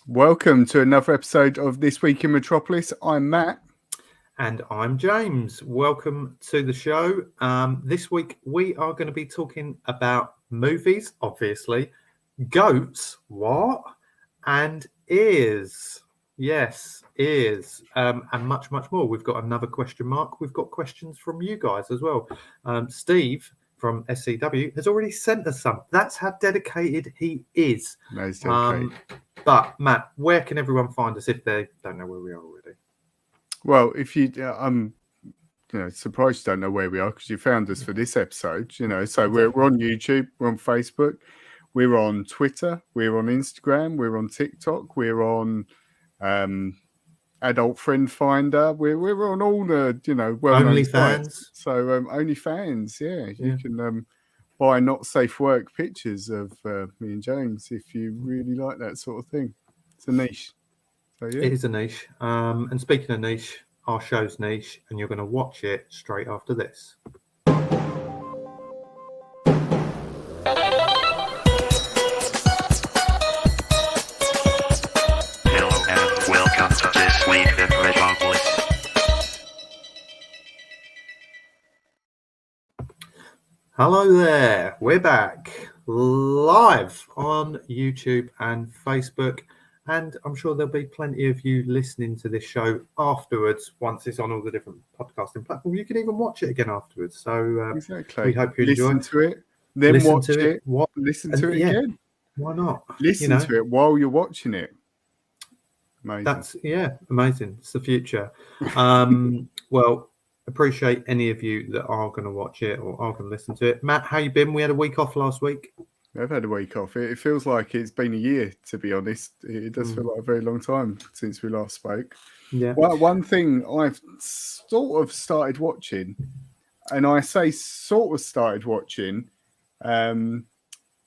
Welcome to another episode of This Week in Metropolis. I'm Matt. And I'm James. Welcome to the show. This week we are going to be talking about movies, obviously, goats, what? And ears. Yes, ears. And much more. We've got another question mark. We've got questions from you guys as well. Steve from SCW has already sent us some. That's how dedicated he is. Nice dedicated. But Matt, where can everyone find us if they don't know where we are already? Well, if you, I'm, surprised you don't know where we are because you found us for this episode. So we're on YouTube, we're on Facebook, we're on Twitter, we're on Instagram, we're on TikTok, we're on Adult Friend Finder, we're on all the well-known sites. So OnlyFans, you can buy not safe work pictures of me and James if you really like that sort of thing. It's a niche. So, yeah. It is a niche. And speaking of niche, our show's niche, and you're going to watch it straight after this. Hello and welcome to This Week in Metropolis. Hello there. We're back live on YouTube and Facebook. And I'm sure there'll be plenty of you listening to this show afterwards once it's on all the different podcasting platforms. You can even watch it again afterwards. So exactly. We hope you enjoy. Listen to it, then watch it. Listen to it again. Why not? Listen to it while you're watching it. Amazing. That's amazing. It's the future. Well, appreciate any of you that are going to watch it or are going to listen to it. Matt, how you been? We had a week off last week. I've had a week off. It feels like it's been a year, to be honest. It does feel like a very long time since we last spoke. Yeah. Well, one thing I've sort of started watching, and I say sort of started watching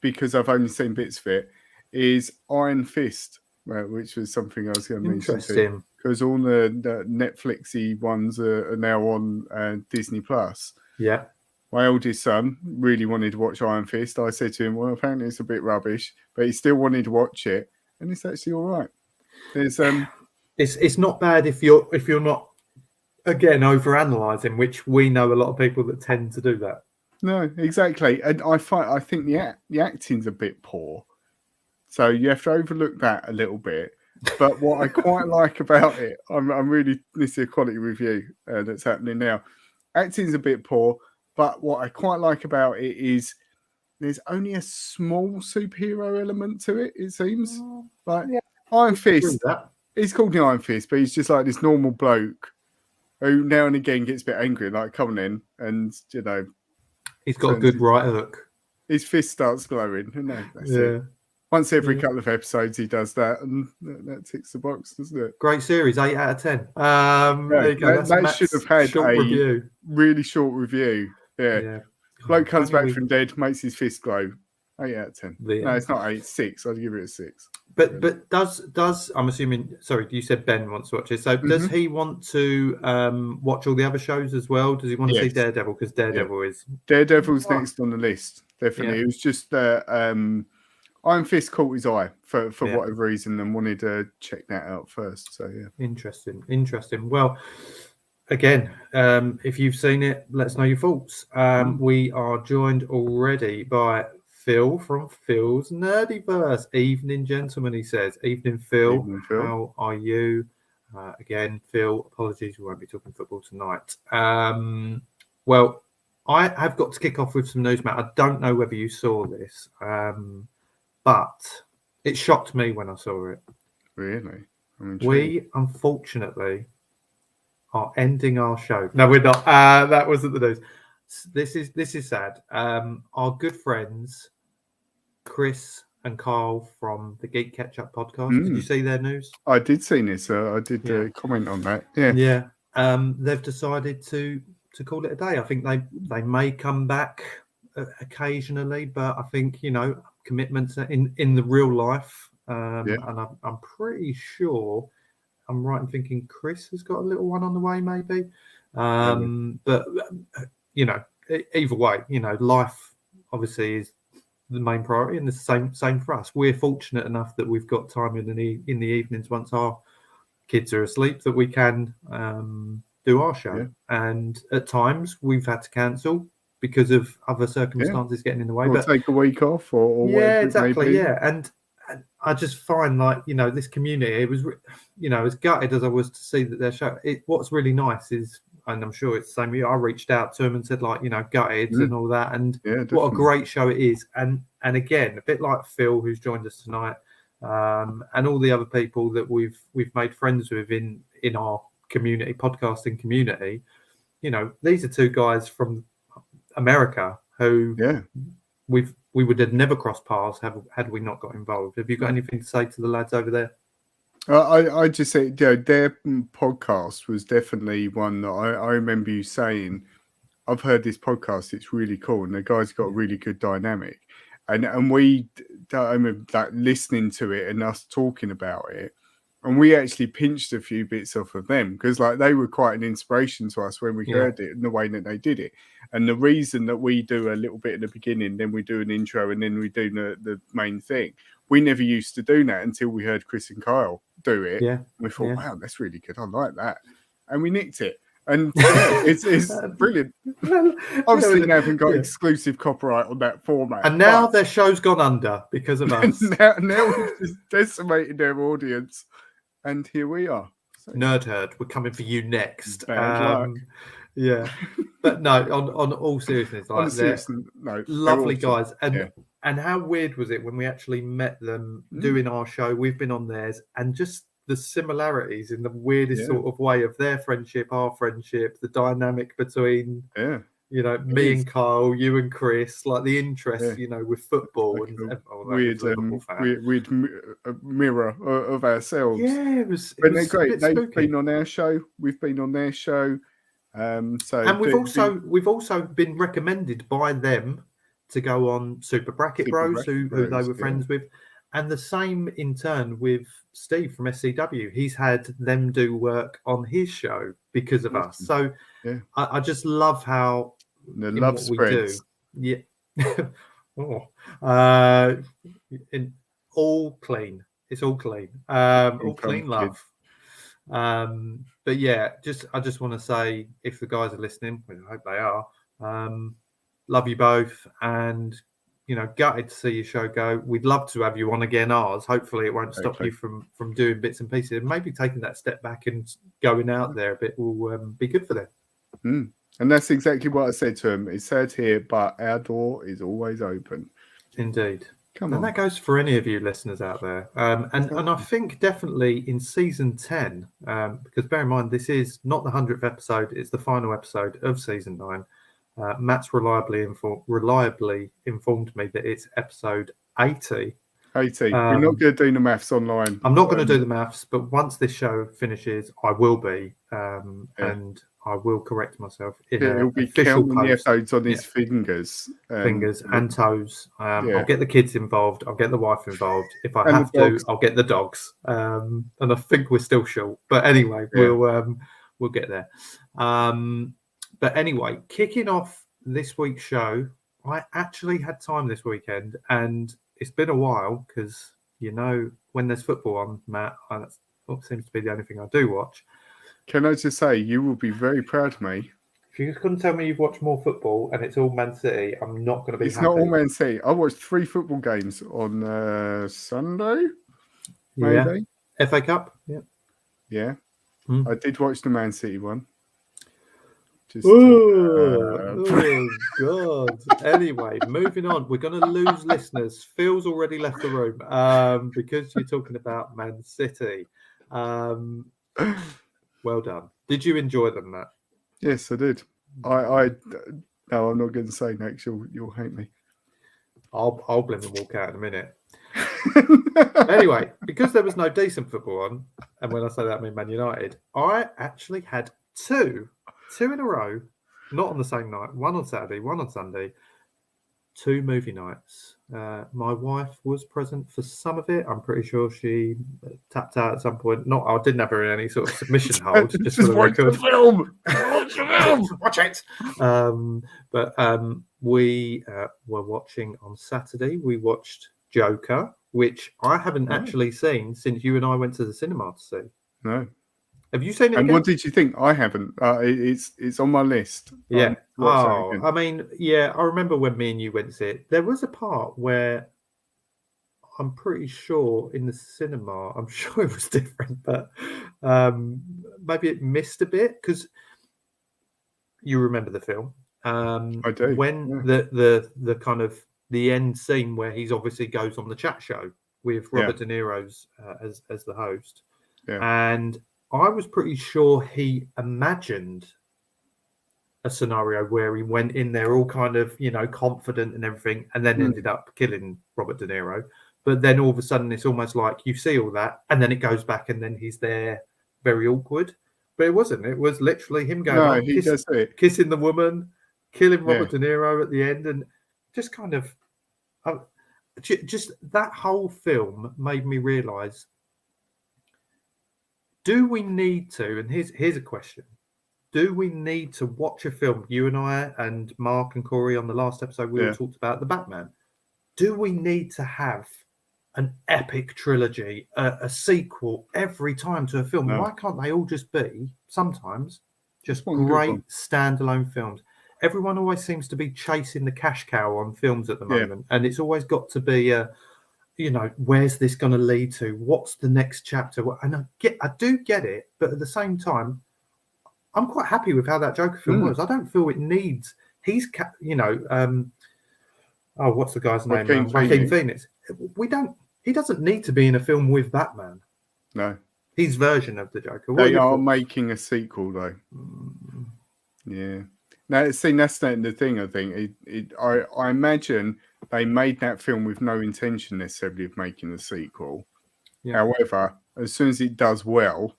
because I've only seen bits of it, is Iron Fist, which was something I was going to mention too. Because all the Netflixy ones are now on Disney Plus. Yeah. My oldest son really wanted to watch Iron Fist. I said to him, well, apparently it's a bit rubbish, but he still wanted to watch it, and it's actually all right. There's it's not bad if you're not, again, overanalyzing, which we know a lot of people that tend to do that. No, exactly. And I think the acting's a bit poor. So you have to overlook that a little bit. But what I quite like about it, I'm really, this is a quality review that's happening now. Acting's a bit poor. But what I quite like about it is there's only a small superhero element to it, it seems. Like Iron Fist, he's called the Iron Fist, but he's just like this normal bloke who now and again gets a bit angry, like coming in and, he's got a good right hook. His fist starts glowing. And that's it. Once every couple of episodes, he does that, and that ticks the box, doesn't it? Great series, 8 out of 10. There you go. That should have had a really short review. Yeah. Bloke comes back from dead, makes his fist glow. 8 out of 10. No, it's not 8, 6. I'd give it a 6. But does I'm assuming? Sorry, you said Ben wants to watch it. So does he want to watch all the other shows as well? Does he want to see Daredevil? Because Daredevil's next on the list. Definitely, it was just Iron Fist caught his eye for whatever reason and wanted to check that out first. So interesting. Well, again, if you've seen it, let us know your thoughts. We are joined already by Phil from Phil's Nerdiverse. Evening, gentlemen, he says. Evening, Phil. Evening, Phil. How are you? Again, Phil, apologies, we won't be talking football tonight. Well, I have got to kick off with some news, Matt. I don't know whether you saw this, but it shocked me when I saw it. Really? We, unfortunately, are ending our show. No, we're not. That wasn't the news. This is sad. Our good friends, Chris and Carl from the Geek Catch-Up podcast. Did you see their news? I did see this. I did comment on that. Yeah. They've decided to call it a day. I think they may come back occasionally, but I think commitments in the real life. And I'm pretty sure I'm right in thinking Chris has got a little one on the way, maybe. But either way, life obviously is the main priority, and the same for us. We're fortunate enough that we've got time in the evenings once our kids are asleep that we can do our show. Yeah. And at times we've had to cancel because of other circumstances getting in the way. Or But take a week off, or yeah, whatever exactly. it may be. Yeah, and I just find, like, this community, it was, as gutted as I was to see that their show, what's really nice is, and I'm sure it's the same with you, I reached out to them and said, like, gutted and all that, and Yeah, what a definitely. great show it is. And again, a bit like Phil, who's joined us tonight, and all the other people that we've made friends with in our community, podcasting community. These are two guys from America who we would have never crossed paths had we not got involved. Have you got anything to say to the lads over there? I just say, their podcast was definitely one that I remember you saying, I've heard this podcast, it's really cool, and the guys got a really good dynamic, and I remember like listening to it and us talking about it, and we actually pinched a few bits off of them because, like, they were quite an inspiration to us when we heard it and the way that they did it. And the reason that we do a little bit at the beginning, then we do an intro, and then we do the main thing. We never used to do that until we heard Chris and Kyle do it. Yeah. We thought, wow, that's really good. I like that. And we nicked it. And it's brilliant. Obviously, they haven't got exclusive copyright on that format. And now their show's gone under because of us. now we've just decimated their audience. And here we are. So, Nerd Herd, we're coming for you next. Bad luck. Yeah. But no, on all seriousness, like, lovely guys. And how weird was it when we actually met them doing our show? We've been on theirs, and just the similarities in the weirdest sort of way of their friendship, our friendship, the dynamic between me and Kyle, you and Chris, like the interest, with football, like and weird mirror of ourselves. Yeah, it was they're great. They've been on our show. We've been on their show. And we've also been recommended by them to go on Super Bracket Bros, who they were friends with, and the same in turn with Steve from SCW. He's had them do work on his show because of us. So I just love how the love spreads. Yeah. All clean. It's all clean. All clean love. But yeah, I just want to say, if the guys are listening, which I hope they are, love you both, and gutted to see your show go. We'd love to have you on again, ours. Hopefully it won't stop you from doing bits and pieces, and maybe taking that step back and going out there a bit will be good for them. And that's exactly what I said to him. It said here, but our door is always open. Indeed. Come on. And that goes for any of you listeners out there. And I think definitely in season 10, because bear in mind, this is not the 100th episode, it's the final episode of season 9. Matt's reliably informed me that it's episode 80. 80. We're not going to do the maths online. I'm not going to do the maths, but once this show finishes, I will be. And I will correct myself. He'll be counting the episodes on his fingers and toes. I'll get the kids involved. I'll get the wife involved. If I have to, I'll get the dogs. And I think we're still short, but anyway, we'll get there. But anyway, kicking off this week's show, I actually had time this weekend, and it's been a while because when there's football on, Matt, that seems to be the only thing I do watch. Can I just say, you will be very proud of me. If you couldn't tell me you've watched more football and it's all Man City, I'm not going to be happy. It's not all Man City. I watched 3 football games on Sunday, maybe. Yeah. FA Cup? Yeah. I did watch the Man City one. Oh, God. Anyway, moving on. We're going to lose listeners. Phil's already left the room because you're talking about Man City. Well done. Did you enjoy them, Matt? Yes, I did. No, I'm not going to say next. You'll hate me. I'll blame and walk out in a minute. Anyway, because there was no decent football on, and when I say that I mean Man United, I actually had two in a row, not on the same night, one on Saturday, one on Sunday, 2 movie nights. My wife was present for some of it. I'm pretty sure she tapped out at some point. Not, I didn't have her in any sort of submission hold, just for the watch record. the film. Watch the film. Watch it. But we were watching on Saturday. We watched Joker, which I haven't actually seen since you and I went to the cinema to see. No. Have you seen it? And again? what did you think? I haven't. It's on my list. Yeah. Watch that Oh, again. I mean, yeah. I remember when me and you went to see it. There was a part where I'm pretty sure in the cinema, I'm sure it was different, but maybe it missed a bit because you remember the film. I do. When Yeah. the kind of the end scene where he's obviously goes on the chat show with Robert De Niro's as the host, and I was pretty sure he imagined a scenario where he went in there all kind of, you know, confident and everything, and then ended up killing Robert De Niro. But then all of a sudden, it's almost like you see all that, and then it goes back, and then he's there, very awkward. But it wasn't. It was literally him going up, kissing the woman, killing Robert De Niro at the end, and just kind of, just that whole film made me realise: do we need to? And here's a question: do we need to watch a film? You and I and Mark and Corey on the last episode, we all talked about the Batman. Do we need to have an epic trilogy, a sequel every time to a film? No. Why can't they all just be, sometimes, just great standalone films? Everyone always seems to be chasing the cash cow on films at the moment. And it's always got to be, you know, where's this going to lead to? What's the next chapter? And I do get it. But at the same time, I'm quite happy with how that Joker film was. I don't feel it needs, you know, what's the guy's name? Joaquin Phoenix. He doesn't need to be in a film with Batman. No. His version of the Joker. They are making a sequel, though. Yeah. Now, see, that's the thing, I think. I imagine they made that film with no intention necessarily of making a sequel. Yeah. However, as soon as it does well,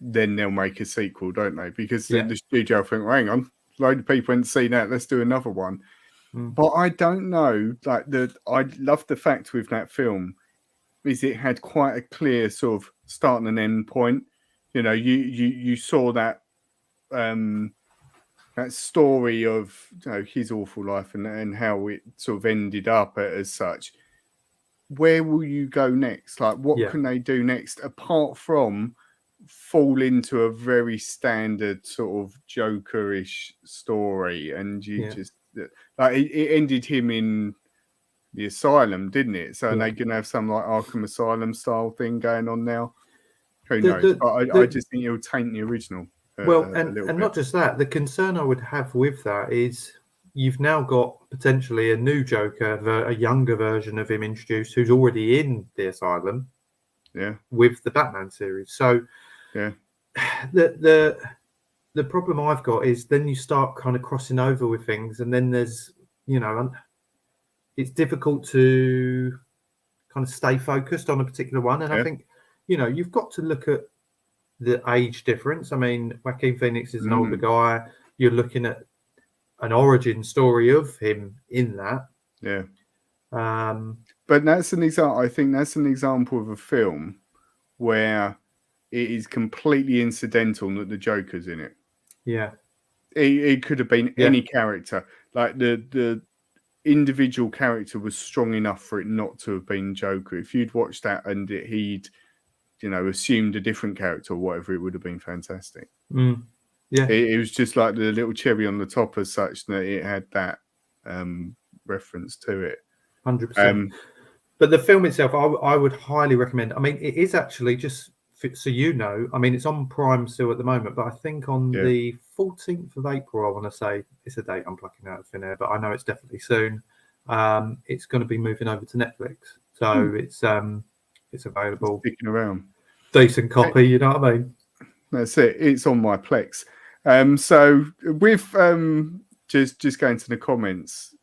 then they'll make a sequel, don't they? Because the studio think, well, hang on, a load of people haven't seen that, let's do another one. But I don't know, like I love the fact with that film is it had quite a clear sort of start and end point. You know, you saw that that story of, you know, his awful life and how it sort of ended up as such. Where will you go next? Like, what can they do next apart from fall into a very standard sort of Joker-ish story? And you just like it ended him in the asylum, didn't it? So they're going to have some like Arkham Asylum style thing going on now. Who knows? But I just think it'll taint the original. And not just that. The concern I would have with that is you've now got potentially a new Joker, a younger version of him introduced, who's already in the asylum. Yeah. With the Batman series. So the problem I've got is then you start kind of crossing over with things, and then there's, you know, it's difficult to kind of stay focused on a particular one. And I think, you know, you've got to look at the age difference. I mean, Joaquin Phoenix is an older guy. You're looking at an origin story of him in that. Yeah. But that's an example. I think that's an example of a film where it is completely incidental that the Joker's in it. Yeah. It could have been any character. Like the individual character was strong enough for it not to have been Joker. If you'd watched that and he'd, you know, assumed a different character or whatever, it would have been fantastic. Yeah. It was just like the little cherry on the top as such that it had that reference to it. 100%. But the film itself, I would highly recommend. I mean, it is actually, just so you know, I mean, it's on Prime still at the moment, but I think on the 14th of April, I want to say, it's a date I'm plucking out of thin air, but I know it's definitely soon. It's going to be moving over to Netflix. So it's available. Sticking around. Decent copy, you know what I mean? That's it. It's on my Plex. So with just going to the comments,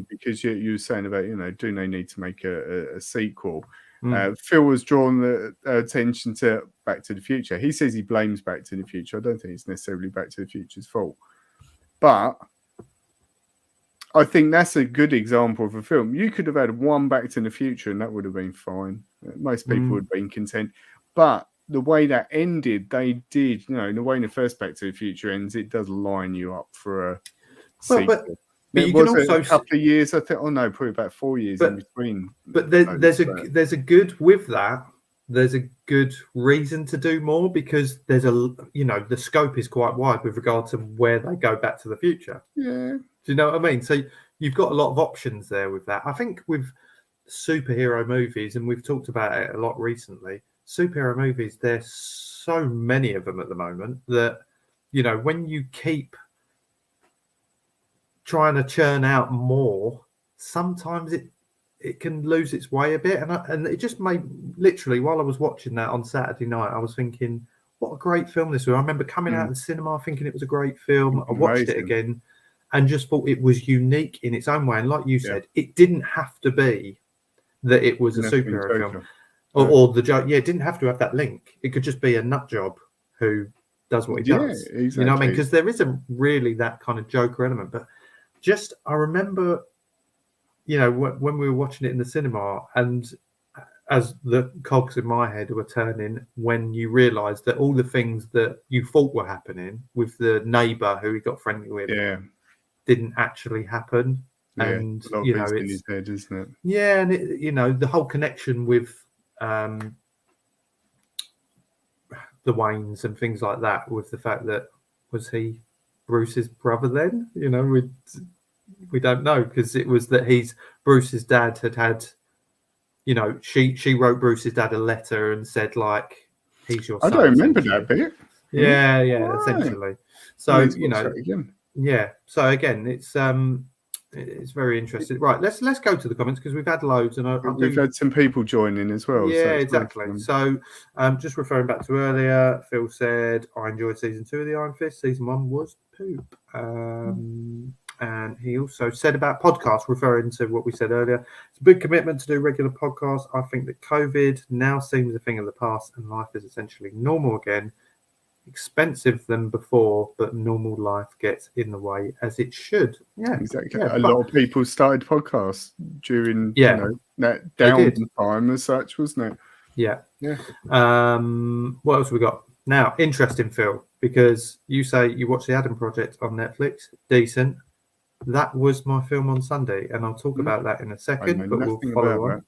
because you were saying about, you know, do they need to make a sequel? Phil was drawn the attention to Back to the Future. He says he blames Back to the Future. I don't think it's necessarily Back to the Future's fault, but I think that's a good example of a film. You could have had one Back to the Future and that would have been fine. Most people would have been content. But the way that ended, they did, in the way the first Back to the Future ends, it does line you up for a sequel. But it you was can also a couple of years, I think. Oh no, probably about 4 years in between. But there's a good with that. There's a good reason to do more because there's the scope is quite wide with regard to where they go back to the future. Yeah. Do you know what I mean? So you've got a lot of options there with that. I think with superhero movies, and we've talked about it a lot recently, superhero movies, there's so many of them at the moment that, when you keep trying to churn out more, sometimes it can lose its way a bit. And it just made, literally, while I was watching that on Saturday night, I was thinking, what a great film this was. I remember coming out of the cinema thinking it was a great film. I watched it again and just thought it was unique in its own way. And like you said, it didn't have to be that it was a superhero film or the joke. Yeah, it didn't have to have that link. It could just be a nut job who does what he does. Exactly. You know what I mean? Because there isn't really that kind of Joker element. But just, I remember, when we were watching it in the cinema and as the cogs in my head were turning, when you realised that all the things that you thought were happening with the neighbour who he got friendly with didn't actually happen. Yeah, And a lot of it's in his head, isn't it? Yeah, and the whole connection with the Waynes and things like that, with the fact that was he Bruce's brother then? We don't know, because it was that Bruce's dad had she wrote Bruce's dad a letter and said, like, he's your son. I don't remember that bit. Yeah, Right. essentially. So again. Yeah. So again, it's very interesting. Right, let's go to the comments because we've had loads, and we've had some people join in as well. Yeah, so exactly. So, just referring back to earlier, Phil said, I enjoyed season 2 of the Iron Fist. Season 1 was poop. And he also said about podcasts, referring to what we said earlier, it's a big commitment to do regular podcasts. I think that COVID now seems a thing of the past and life is essentially normal again. Expensive than before, but normal life gets in the way as it should. Yeah, exactly. Yeah, a lot of people started podcasts during that down time as such, wasn't it? Yeah. Yeah. What else have we got? Now, interesting, Phil, because you say you watched the Adam Project on Netflix. Decent. That was my film on Sunday, and I'll talk about that in a second, but we'll follow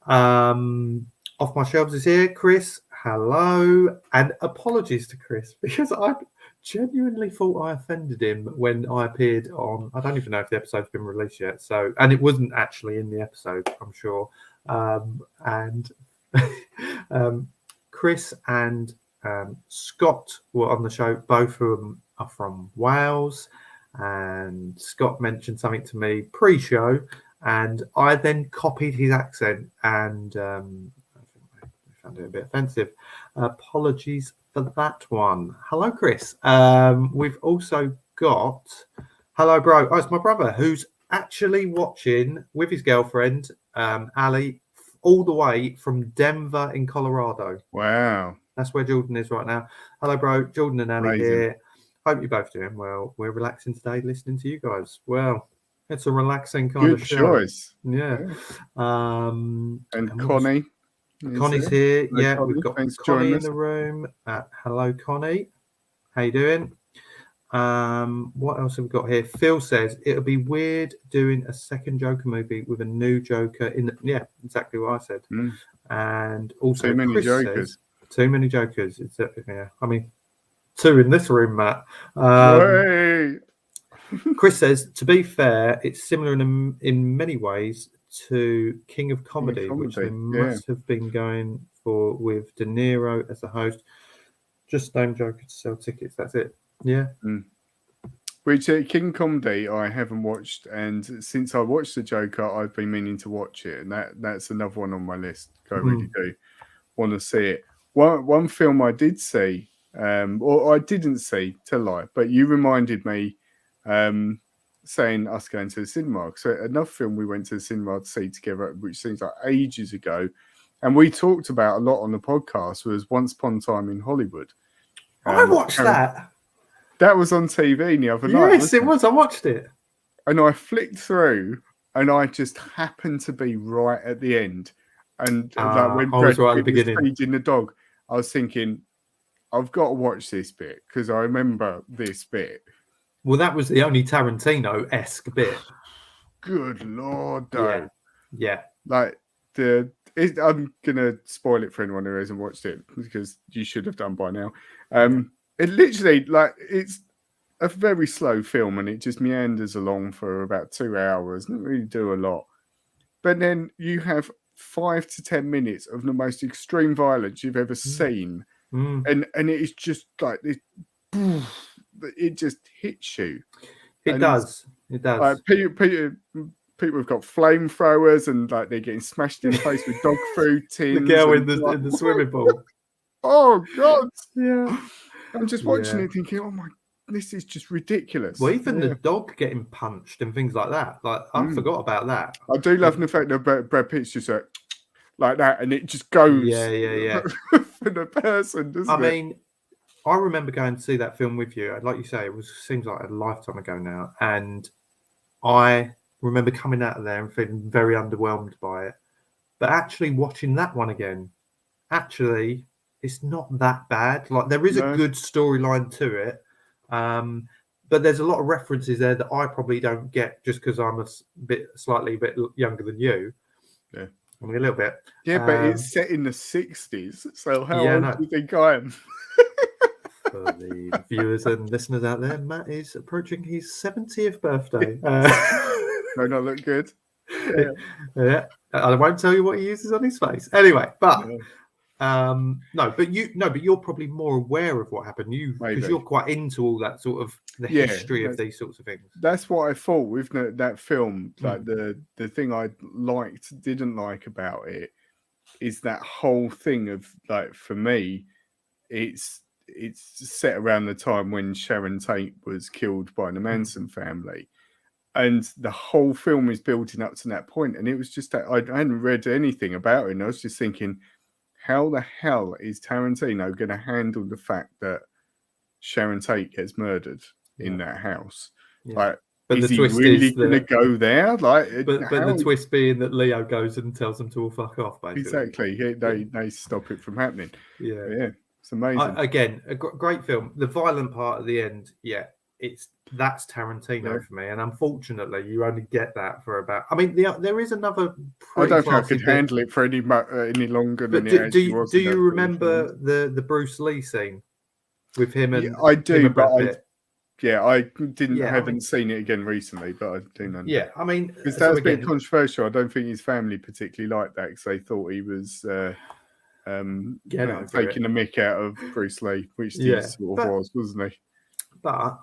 on. Off My Shelves is here. Chris, hello. And apologies to Chris, because I genuinely thought I offended him when I appeared on, I don't even know if the episode's been released yet. So, and it wasn't actually in the episode, I'm sure. Chris and Scott were on the show. Both of them are from Wales. And Scott mentioned something to me pre-show, and I then copied his accent, and I think I found it a bit offensive. Apologies for that one. Hello, Chris. We've also got hello, bro. Oh, it's my brother who's actually watching with his girlfriend, Ali, all the way from Denver in Colorado. Wow, that's where Jordan is right now. Hello, bro. Jordan and Ali here. Hope you're both doing well. We're relaxing today listening to you guys. Well, it's a relaxing kind of show. Good choice. Yeah. And Connie. Connie's here. Hello, yeah, Connie. we've got Thanks Connie in the room. Hello, Connie. How you doing? What else have we got here? Phil says it'll be weird doing a second Joker movie with a new Joker in the... Yeah, exactly what I said. And also too many Chris Jokers. Says, too many Jokers. Yeah, I mean... 2 in this room, Matt. Chris says, to be fair, it's similar in many ways to King of Comedy, which they must have been going for with De Niro as the host. Just name Joker to sell tickets. That's it. Yeah. Which King Comedy I haven't watched, and since I watched the Joker, I've been meaning to watch it, and that's another one on my list. I really do want to see it. One film I did see. Or I didn't see, to lie, but you reminded me saying us going to the cinema. So another film we went to the cinema to see together, which seems like ages ago, and we talked about a lot on the podcast, was Once Upon a Time in Hollywood. I watched that. That was on TV the other night. Yes, it was. I watched it. and I flicked through, and I just happened to be right at the end. And like when I was Brad right at the Pitt was beginning. feeding the dog, I was thinking, I've got to watch this bit because I remember this bit. Well, that was the only Tarantino-esque bit. Good Lord, though. Yeah. Like I'm gonna spoil it for anyone who hasn't watched it because you should have done by now. It literally, like, it's a very slow film and it just meanders along for about 2 hours. Doesn't really do a lot, but then you have 5 to 10 minutes of the most extreme violence you've ever seen, and it is just like it just hits you. It does. It does. People have got flamethrowers and like they're getting smashed in the face with dog food tins. The girl in the swimming pool. Oh God! Yeah. I'm just watching it thinking, oh my, this is just ridiculous. Well, even the dog getting punched and things like that. Like I forgot about that. I do love the fact that Brad Pitt's just like that, and it just goes. Yeah. For the person, doesn't it? I mean, I remember going to see that film with you. Like you say, seems like a lifetime ago now, and I remember coming out of there and feeling very underwhelmed by it. But actually watching that one again, it's not that bad. Like there is a good storyline to it, but there's a lot of references there that I probably don't get just because I'm slightly bit younger than you. Yeah, I mean a little bit. Yeah, but it's set in the 60s, so how old do you think I am? For the viewers and listeners out there, Matt is approaching his 70th birthday. Don't I look good? Yeah. I won't tell you what he uses on his face. Anyway, but but you're probably more aware of what happened. Because you're quite into all that sort of the history of these sorts of things. That's what I thought with that film. Like the thing I didn't like about it is that whole thing of like, for me, it's set around the time when Sharon Tate was killed by the Manson family. And the whole film is building up to that point. And it was just that I hadn't read anything about it. And I was just thinking, how the hell is Tarantino going to handle the fact that Sharon Tate gets murdered in that house? Yeah. Like, but is he really going to go there? Like, but the twist being that Leo goes and tells them to all fuck off, basically. Exactly. They stop it from happening. Yeah. It's amazing. Again, a great film. The violent part at the end, that's Tarantino for me, and unfortunately, you only get that for about. I mean, there is another. I don't think I could handle it for any longer than it actually was. Do you remember the Bruce Lee scene with him and? I do, but I haven't seen it again recently, but I do know. Yeah, I mean, because that was a bit controversial. I don't think his family particularly liked that because they thought he was. Taking the mick out of Bruce Lee, which he sort of was, wasn't he? But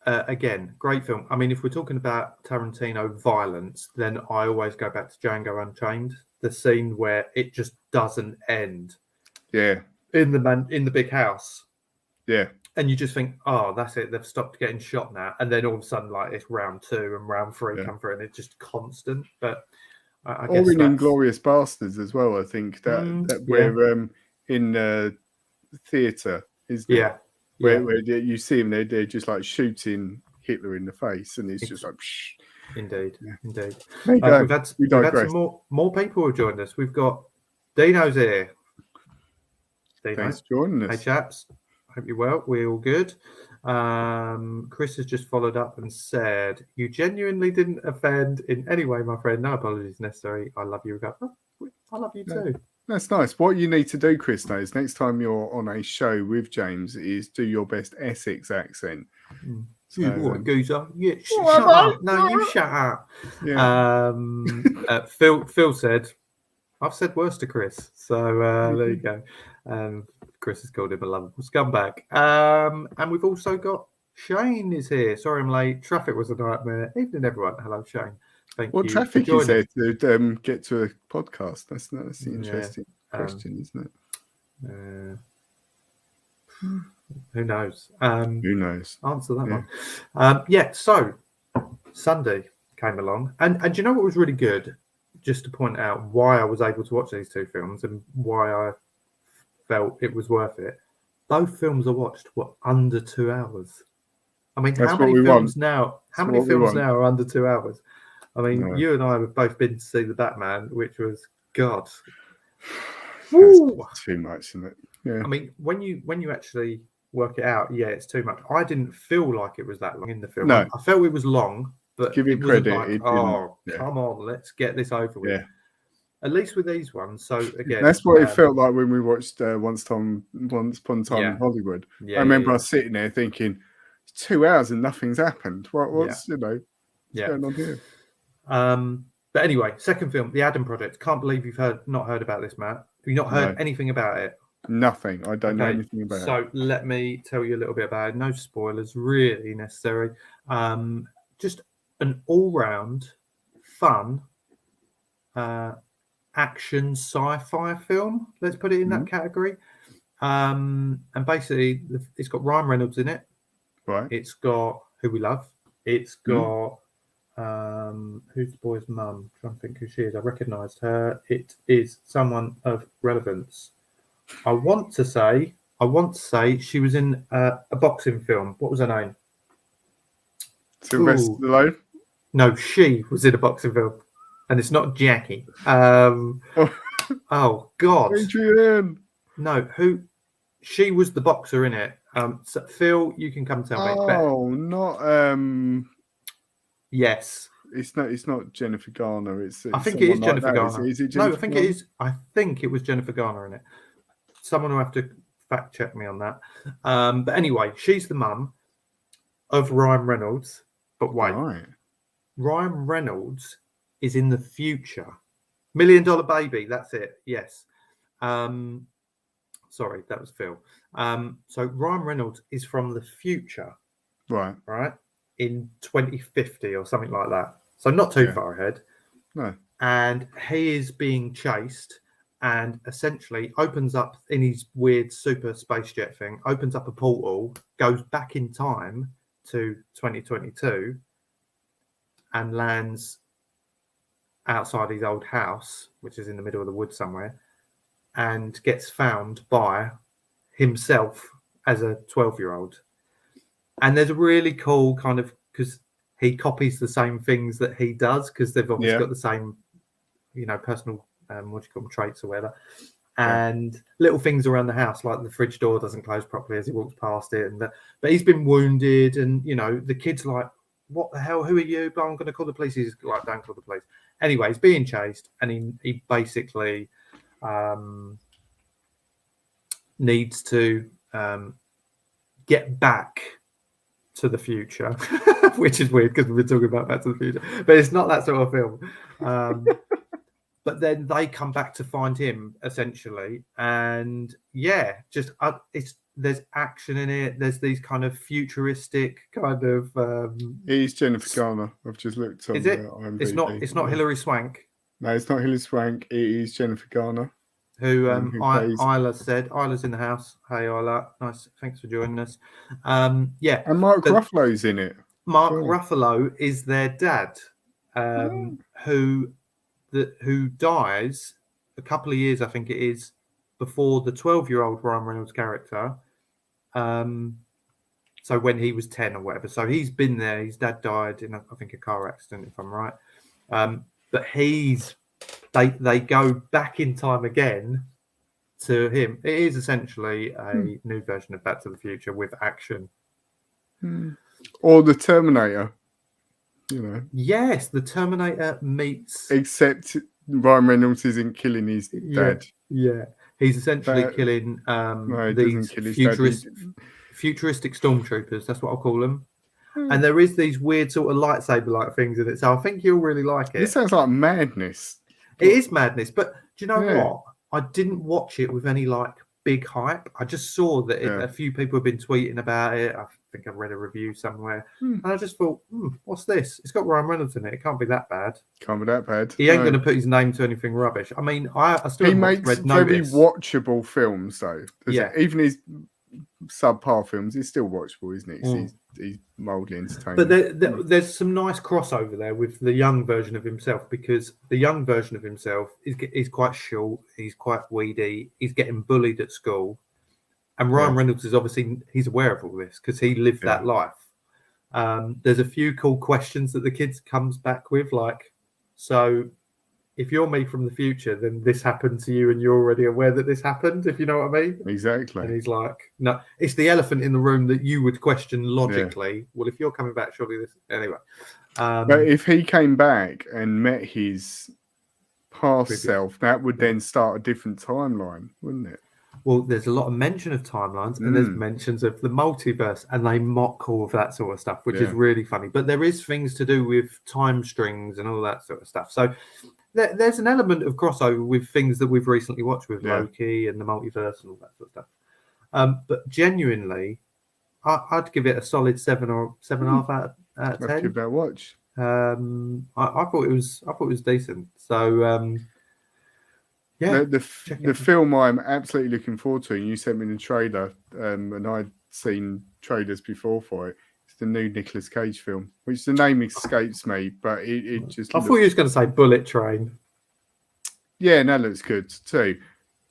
again, great film. I mean, if we're talking about Tarantino violence, then I always go back to Django Unchained, the scene where it just doesn't end. Yeah. In the big house. Yeah. And you just think, oh, that's it. They've stopped getting shot now. And then all of a sudden, like, it's round 2 and round 3 come through, and it's just constant. But I guess in Inglourious Bastards as well, I think that we're in theatre, isn't it? Yeah. Where you see them, they're just like shooting Hitler in the face, and it's just like, psh. Indeed. There you go. We've had some more people who have joined us. We've got Dino's here. Dino. Thanks for joining us. Hey, chaps. Hope you're well. We're all good. Chris has just followed up and said, "You genuinely didn't offend in any way, my friend. No apologies necessary. I love you." I love you too. That's nice. What you need to do, Chris, now is next time you're on a show with James, is do your best Essex accent. So, you what, geezer? Yeah, shut up. No, you shut up. Yeah. Phil said, "I've said worse to Chris." So there you go. Chris has called him a lovable scumbag. And we've also got Shane is here. Sorry I'm late. Traffic was a nightmare. Evening, everyone. Hello, Shane. Thank you. What traffic is there to get to a podcast? That's the interesting question, isn't it? Who knows? Who knows? Answer that one. So Sunday came along. And do you know what was really good? Just to point out why I was able to watch these two films and why I felt it was worth it. Both films I watched were under 2 hours. I mean, That's how what many we films want. now? How That's many what we films want. now are under 2 hours? I mean, No. you and I have both been to see the Batman, which was God. That's Woo! too much, isn't it? Yeah. I mean, when you actually work it out, yeah, it's too much. I didn't feel like it was that long in the film. No. I felt it was long, but Give it it wasn't credit. like, It oh, didn't. Yeah. come on, let's get this over with. Yeah. At least with these ones. So again, That's what it felt like when we watched Once Upon a Time Yeah. in Hollywood. Yeah, I remember yeah, us sitting there thinking, it's 2 hours and nothing's happened. What's what's yeah. going on here? But anyway, second film, The Adam Project. Can't believe you've not heard about this, Matt. Have you not heard anything about it? Nothing. I don't know anything about it. So let me tell you a little bit about it. No spoilers really necessary. Just an all-round fun action sci-fi film. Let's put it in that category. And basically, it's got Ryan Reynolds in it. Right. It's got Who We Love. It's got who's the boy's mum? I'm trying to think who she is. I recognised her. It is someone of relevance. I want to say she was in a boxing film. What was her name? Sylvester Stallone? No, she was in a boxing film, and it's not Jackie. Oh God, Adrian. No, who? She was the boxer in it. So Phil, you can come tell me. Oh, not Yes. It's not Jennifer Garner. It's I think it is Jennifer Garner. Is it Jennifer No, I think Garner? it is. I think it was Jennifer Garner in it. Someone will have to fact check me on that. But anyway, she's the mum of Ryan Reynolds. But wait, Right. Ryan Reynolds is in the future. $1 Million Baby. That's it. Yes. Sorry, that was Phil. So Ryan Reynolds is from the future. Right. Right. In 2050 or something like that. So not too far ahead. No. And he is being chased and essentially opens up in his weird super space jet thing, opens up a portal, goes back in time to 2022 and lands outside his old house, which is in the middle of the woods somewhere, and gets found by himself as a 12-year-old. And there's a really cool kind of, because he copies the same things that he does, because they've obviously got the same, personal, what do you call them, traits or whatever. And little things around the house, like the fridge door doesn't close properly as he walks past it. But he's been wounded, and, the kid's like, what the hell, who are you? But I'm going to call the police. He's like, don't call the police. Anyway, he's being chased, and he basically needs to get back to the future, which is weird because we've been talking about Back to the Future, but it's not that sort of film. But then they come back to find him essentially, and there's action in it. There's these kind of futuristic kind of. It is Jennifer Garner. I've just looked on. Is it? IMDb. It's not Hilary Swank. No, it's not Hilary Swank. It is Jennifer Garner. Who plays... Isla said. Isla's in the house. Hey Isla, nice. Thanks for joining us. And Mark Ruffalo's in it. Mark Ruffalo is their dad, who dies a couple of years, I think it is, before the 12-year-old Ryan Reynolds character. So when he was 10 or whatever. So he's been there. His dad died in, I think, a car accident, if I'm right. But they go back in time again to him. It is essentially a new version of Back to the Future with action. Or the Terminator. Yes, the Terminator meets. Except Ryan Reynolds isn't killing his dad. Yeah. He's essentially killing these futuristic stormtroopers. That's what I'll call them. And there is these weird sort of lightsaber-like things in it. So I think you'll really like it. It sounds like madness. It is madness. But do you know what? I didn't watch it with any big hype. I just saw that a few people have been tweeting about it. I think I read a review somewhere. And I just thought, what's this? It's got Ryan Reynolds in it. It can't be that bad. Can't be that bad. He ain't going to put his name to anything rubbish. I mean, I still he makes Red very Notice. watchable films, though. Yeah. Even his subpar films, it's still watchable, isn't it? He's mildly entertaining. But there's some nice crossover there with the young version of himself, because the young version of himself is quite short. He's quite weedy. He's getting bullied at school. And Ryan Reynolds is obviously, he's aware of all this because he lived that life. There's a few cool questions that the kids comes back with, like, so if you're me from the future, then this happened to you and you're already aware that this happened, if you know what I mean. Exactly. And he's like, no, it's the elephant in the room that you would question logically. Yeah. Well, if you're coming back, surely this... Anyway. But if he came back and met his past self, that would then start a different timeline, wouldn't it? Well, there's a lot of mention of timelines and there's mentions of the multiverse, and they mock all of that sort of stuff, which is really funny. But there is things to do with time strings and all that sort of stuff. So there's an element of crossover with things that we've recently watched with Loki and the multiverse and all that sort of stuff. But genuinely, I'd give it a solid 7 or 7.5 out of 10. I'd give that a watch. I thought it was decent. So the film I'm absolutely looking forward to. And you sent me the trailer, and I'd seen trailers before for it. It's the new Nicolas Cage film, which the name escapes me, but it just. I thought you were going to say Bullet Train. Yeah, that looks good too.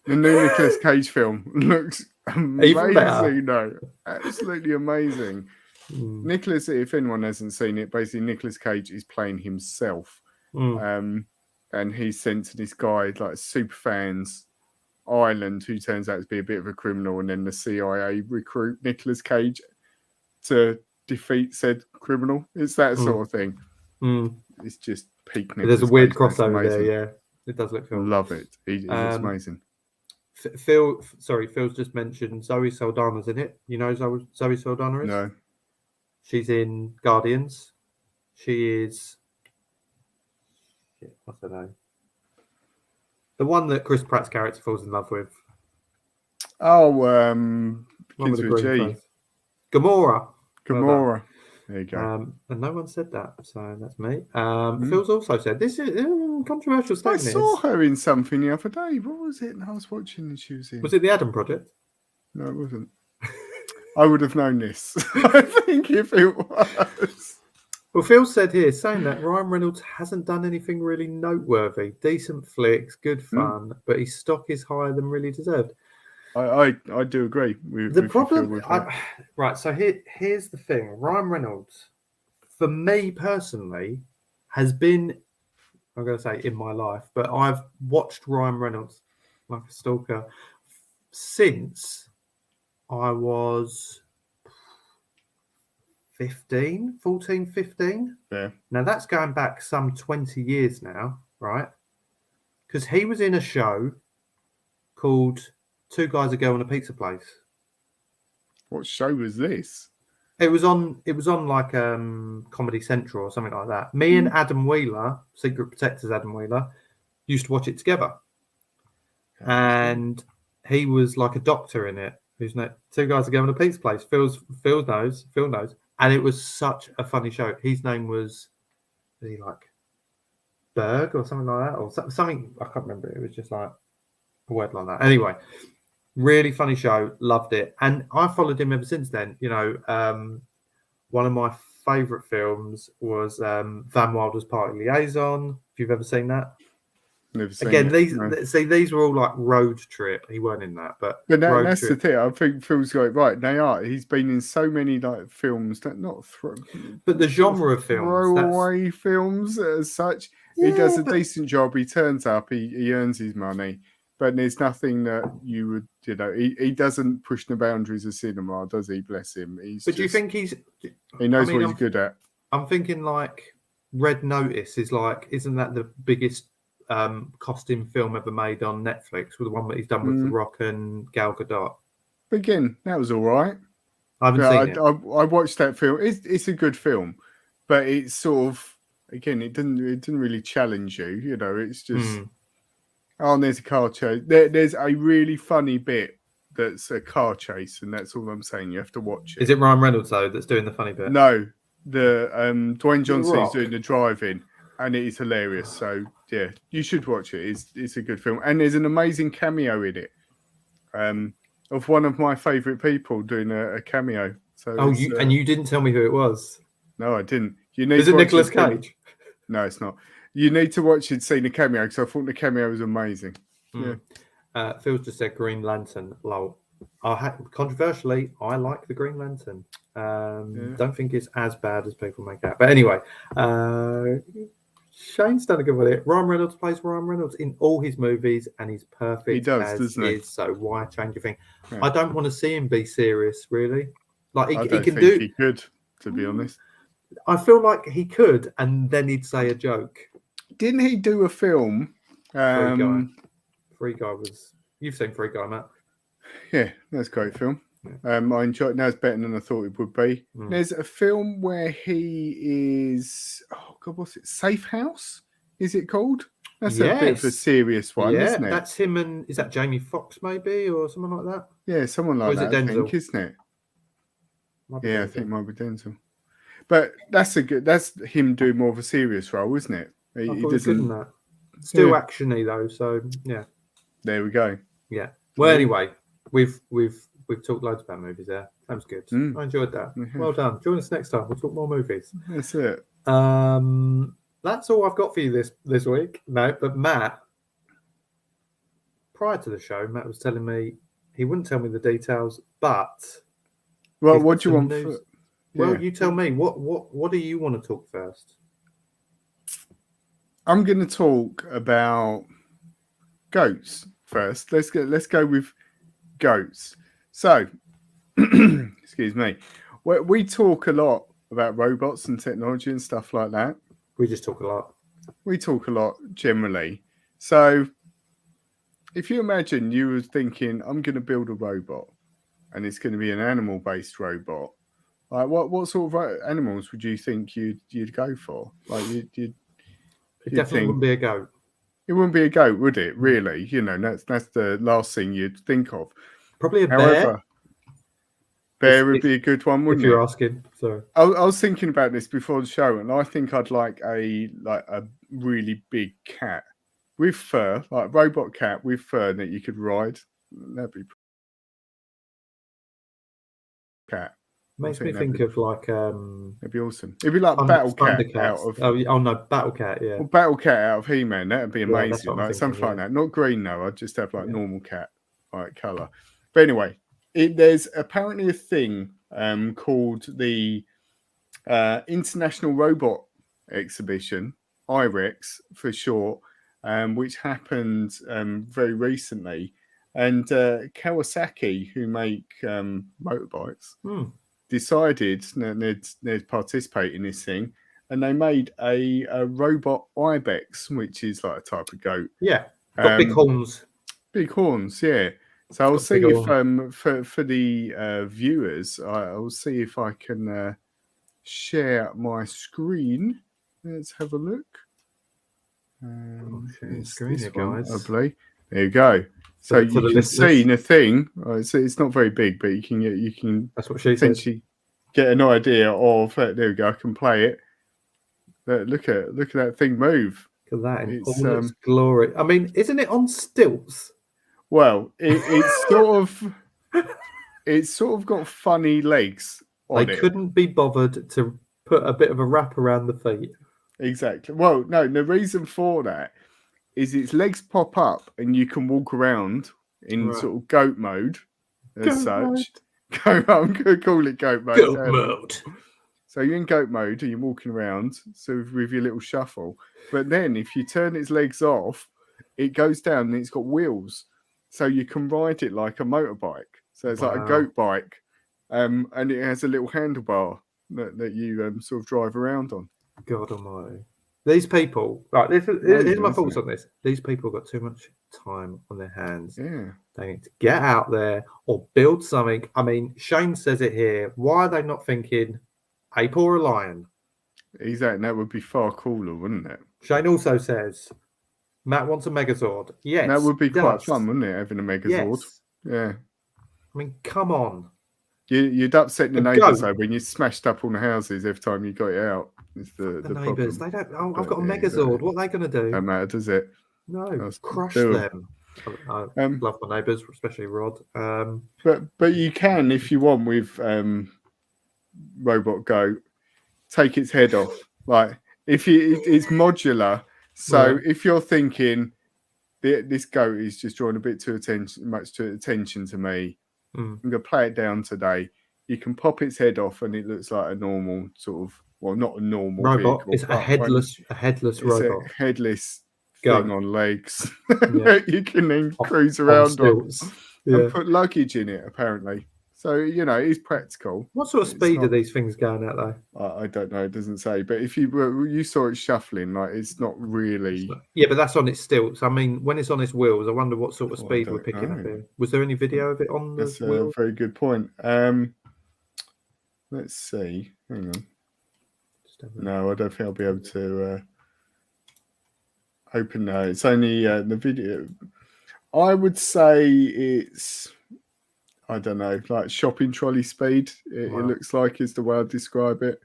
The new Nicolas Cage film looks amazing. No, absolutely amazing. Nicolas, if anyone hasn't seen it, basically Nicolas Cage is playing himself, and he's sent to this guy like super fans island who turns out to be a bit of a criminal, and then the CIA recruit Nicolas Cage to defeat said criminal. It's that sort of thing. It's just peak Nicolas There's a weird Cage. crossover there. Yeah, it does look cool. Love it. He's amazing. Phil's just mentioned Zoe Saldana's in it. You know Zoe Saldana is? No. She's in Guardians. She is... what's her name? The one that Chris Pratt's character falls in love with. Oh, begins with a G. Gamora. Gamora. There you go. And no one said that, so that's me. Phil's also said, this is a controversial statement. I saw her in something the other day. What was it? I was watching and she was in. Was it the Adam Project? No, it wasn't. I would have known this. I think if it was. Well, Phil said here, saying that Ryan Reynolds hasn't done anything really noteworthy. Decent flicks, good fun, but his stock is higher than really deserved. I do agree. The problem, right? So here's the thing: Ryan Reynolds, for me personally, has been, I'm going to say in my life, but I've watched Ryan Reynolds like a stalker since I was 15. Yeah. Now that's going back some 20 years now, right? Because he was in a show called Two Guys, a Girl, and a Pizza Place. What show was this? It was on like Comedy Central or something like that. Me and Adam Wheeler, Secret Protectors Adam Wheeler, used to watch it together. And he was like a doctor in it. Who's not Two Guys, a Girl, and a Pizza Place. Phil knows. And it was such a funny show. His name was he like Berg or something like that? Or something, I can't remember. It was just like a word like that. Anyway, really funny show. Loved it. And I followed him ever since then. You know, one of my favourite films was Van Wilder's Party Liaison. If you've ever seen that. Never seen Again, it, these were all like Road Trip. He weren't in that, but that's the thing. I think Phil's got it right. They are. He's been in so many like films that but the genre of films, throwaway films as such. Yeah, he does a decent job. He turns up. He earns his money, but there's nothing that you would, you know. He doesn't push the boundaries of cinema, does he? Bless him. Do you think he knows what he's good at? I'm thinking like Red Notice is like, isn't that the biggest costume film ever made on Netflix, with the one that he's done with The Rock and Gal Gadot? But again, that was all right. I haven't seen it. I watched that film. It's a good film, but it's sort of, again, it didn't really challenge you. You know, it's just there's a car chase. There's a really funny bit that's a car chase, and that's all I'm saying. You have to watch it. Is it Ryan Reynolds though that's doing the funny bit? No, the Dwayne Johnson is doing the driving. And it is hilarious. So, yeah, you should watch it. It's a good film. And there's an amazing cameo in it of one of my favourite people doing a cameo. So you didn't tell me who it was? No, I didn't. Is it Nicolas Cage? No, it's not. You need to watch it, see the cameo, because I thought the cameo was amazing. Yeah. Phil's just said Green Lantern. Lol. Controversially, I like the Green Lantern. Don't think it's as bad as people make out. But anyway, Shane's done a good with it. Ryan Reynolds plays Ryan Reynolds in all his movies, and he's perfect. He does, as doesn't he? is. So why change a thing? Yeah. I don't want to see him be serious, really. Like I he don't can think do. he could, to be honest. I feel like he could, and then he'd say a joke. Didn't he do a film? Free Guy was. You've seen Free Guy, Matt? Yeah, that's a great film. Yeah. I enjoyed it. Now it's better than I thought it would be. Mm. There's a film where he is, oh God, what's it? Safe House? Is it called? That's a bit of a serious one, yeah, isn't it? That's him and is that Jamie Foxx maybe or someone like that? Yeah, someone like Or is that, it I Denzel? think, isn't it? Might be Yeah, Denzel. I think it might be Denzel. But that's him doing more of a serious role, isn't it? I thought he was good in that. Still actiony though, so yeah. There we go. Yeah. Well, anyway, we've talked loads about movies there. That was good. Mm. I enjoyed that. Mhm. Well done. Join us next time. We'll talk more movies. That's it. That's all I've got for you this week. No, but Matt, prior to the show, Matt was telling me he wouldn't tell me the details, but Well, he's what got do you some want? news. For, Well, yeah. you tell me. What do you want to talk first? I'm going to talk about goats first. Let's go with goats. So, excuse me. We talk a lot about robots and technology and stuff like that. We just talk a lot. We talk a lot generally. So, if you imagine you were thinking, I'm going to build a robot, and it's going to be an animal-based robot. Like, what sort of animals would you think you'd go for? Like, It definitely wouldn't be a goat. It wouldn't be a goat, would it? Really? You know, that's the last thing you'd think of. Probably a However, bear would be a good one, wouldn't if you're it? asking. Sorry. I was thinking about this before the show, and I think I'd like a really big cat with fur, like a robot cat with fur that you could ride. That'd be cat. Makes me think of like It'd be awesome. It'd be like Battle Cat out of Battle Cat, yeah. Well, Battle Cat out of He-Man. That'd be Yeah, amazing. that's what I'm Like something thinking, like that. Not green though. I'd just have like normal cat like colour. But anyway, there's apparently a thing called the International Robot Exhibition, IREX for short, which happened very recently. And Kawasaki, who make motorbikes, decided they'd participate in this thing, and they made a robot ibex, which is like a type of goat. Yeah, got big horns. Big horns, yeah. So I'll see big if for the viewers, I'll see if I can share my screen. Let's have a look. Sharing the screen here, guys. Lovely. There you go. So you can see the thing. It's not very big, but you can. That's what she essentially get an idea of. There we go. I can play it. But look at that thing move. Look at that in all its glory. I mean, isn't it on stilts? Well, it's sort of got funny legs. They couldn't be bothered to put a bit of a wrap around the feet. Exactly. Well, no. The reason for that is its legs pop up and you can walk around in sort of goat mode as such. I'm going to call it goat mode. Goat mode. So you're in goat mode and you're walking around with your little shuffle. But then if you turn its legs off, it goes down and it's got wheels. So you can ride it like a motorbike. So it's like a goat bike. And it has a little handlebar that you sort of drive around on. God almighty. These people, right, here's my thoughts on this. These people got too much time on their hands. Yeah. They need to get out there or build something. I mean, Shane says it here. Why are they not thinking ape or a lion? Exactly. That would be far cooler, wouldn't it? Shane also says Matt wants a Megazord. Yes. That would be quite fun, wouldn't it, having a Megazord? Yes. Yeah. I mean, come on. You'd upset the neighbours though when you smashed up all the houses every time you got it out. It's the neighbours, problem. they don't. Oh, I've got a Megazord. What are they going to do? Don't matter, does it? No, crush them. I love my neighbours, especially Rod. But you can, if you want, with Robot Goat, take its head off. Like it's modular. So if you're thinking this goat is just drawing a bit too much attention to me, Mm. I'm going to play it down today. You can pop its head off, and it looks like a normal sort of, well, not a normal Robot. vehicle. It's a but headless it's robot. a headless Go. thing on legs Yeah. that you can then cruise On around on stilts. Yeah. and put luggage in it, apparently. So, you know, it's practical. What sort of It's speed are not- these things going at, though? I don't know. It doesn't say. But if you saw it shuffling, like, it's not really. Yeah, but that's on its stilts. I mean, when it's on its wheels, I wonder what sort of Oh, I speed we're don't picking up know. here. Was there any video of it on the That's a wheels? very good point. Let's see. Hang on. No, I don't think I'll be able to open that. It's only the video. I would say it's, I don't know, like shopping trolley speed. It Wow. looks like is the way I'd describe it.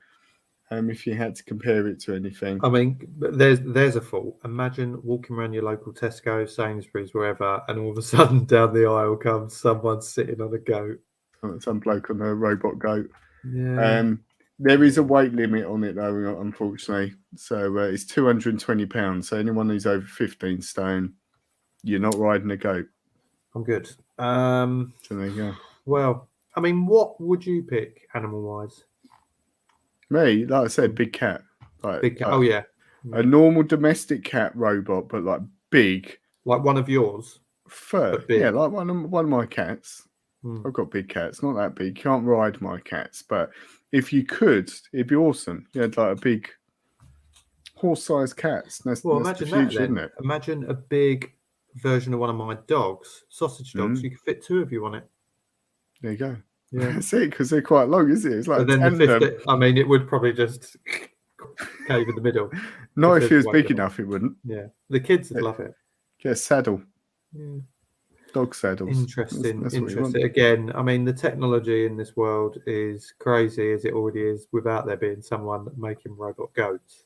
If you had to compare it to anything. I mean, there's a thought. Imagine walking around your local Tesco, Sainsbury's, wherever, and all of a sudden down the aisle comes someone sitting on a goat. Some bloke on a robot goat. Yeah. There is a weight limit on it though, unfortunately. So it's £220. So anyone who's over 15 stone, you're not riding a goat. I'm good. So there you go. Well, I mean, what would you pick animal-wise? Me, like I said, big cat. Like, Big cat. like Oh yeah, a normal domestic cat robot, but like big like one of yours. fur. But big. Yeah, like one of my cats. Hmm. I've got big cats, not that big. You can't ride my cats, but if you could, it'd be awesome. You had like a big horse-sized cats. That's the Imagine future, that then. isn't it? Imagine a big version of one of my dogs, sausage dogs. Mm. You could fit two of you on it. There you go. Yeah. That's it, because they're quite long, isn't it? It's like But then the tandem. fifth, I mean, it would probably just cave in the middle. Not if if it there's was one big dog. enough, it wouldn't. Yeah, the kids would Yeah. love it. Get a saddle, Yeah. dog saddles. Interesting. That's what you want. Interesting. Again, I mean, the technology in this world is crazy as it already is without there being someone making robot goats.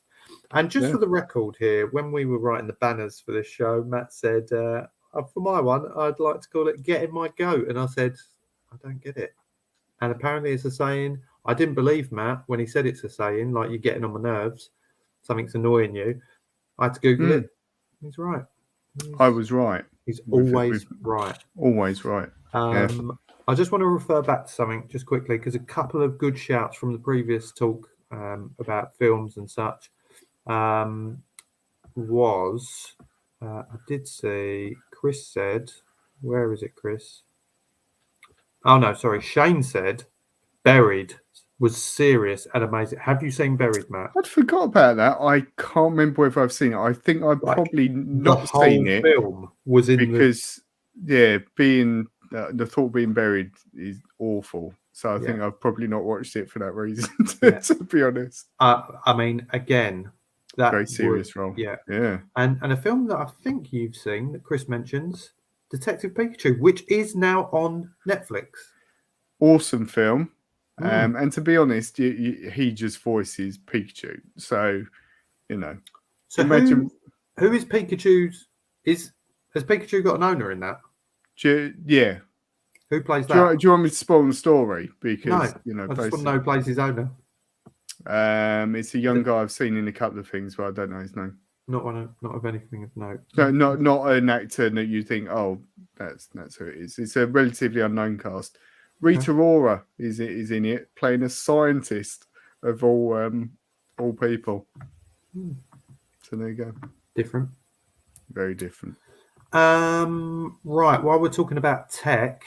And just Yeah. for the record here, when we were writing the banners for this show, Matt said, for my one, I'd like to call it Getting My Goat. And I said, I don't get it. And apparently it's a saying. I didn't believe Matt when he said it's a saying, like you're getting on my nerves, something's annoying you. I had to Google it. He's right. I was right. He's With- always with- right. Always right. I just want to refer back to something just quickly because a couple of good shouts from the previous talk about films and such was I did see Chris said, where is it, Chris? Oh no, sorry, Shane said Buried was serious and amazing. Have you seen Buried, Matt? I'd forgot about that. I can't remember whether I've seen it. I think I've Like, probably The not whole seen it film was in because, being the thought being buried is awful. So I think I've probably not watched it for that reason, to be honest. I mean, again, that Very serious role. Yeah. Yeah. And a film that I think you've seen that Chris mentions, Detective Pikachu, which is now on Netflix. Awesome film. And to be honest, he just voices Pikachu. So, you know. So imagine. who is Pikachu's? Has Pikachu got an owner in that? Yeah. Who plays Do that? you want me to spoil the story? Because, No, you know, I just want to know who plays his owner. it's a young guy I've seen in a couple of things, but I don't know his name. Not of anything of note. No, not an actor that you think, oh, that's who it is. It's a relatively unknown cast. Rita Ora is in it, playing a scientist of all people. So there you go. Different. Very different. Right. While we're talking about tech,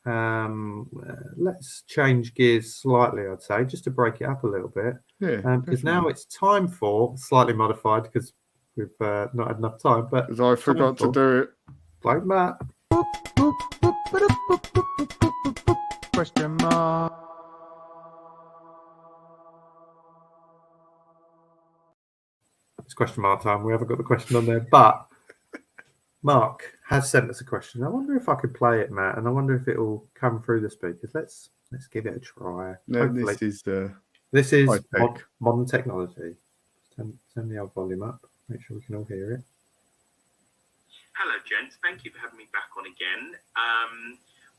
let's change gears slightly. I'd say just to break it up a little bit. Yeah. Because now it's time for slightly modified because we've not had enough time. But because I forgot to do it. Like Matt. Question mark. It's question mark time. We haven't got the question on there, but Mark has sent us a question. I wonder if I could play it, Matt, and I wonder if it will come through the speakers. Let's give it a try. No, Hopefully. this is high-tech. Modern technology. Turn the old volume up. Make sure we can all hear it. Hello, gents. Thank you for having me back on again.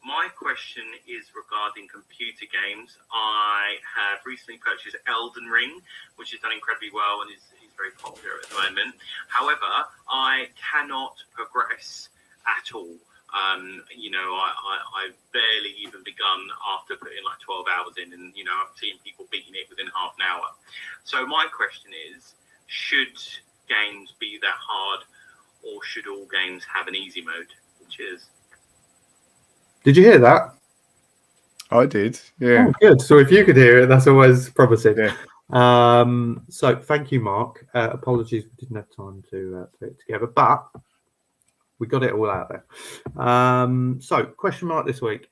My question is regarding computer games. I have recently purchased Elden Ring, which has done incredibly well and is very popular at the moment. However, I cannot progress at all. I've barely even begun after putting like 12 hours in, and I've seen people beating it within half an hour. So my question is, should games be that hard, or should all games have an easy mode? Cheers. Did you hear that? I did. Yeah. Oh, good. So if you could hear it, that's always promising. Yeah. So thank you, Mark. Apologies, we didn't have time to put it together, but we got it all out there. So question mark this week.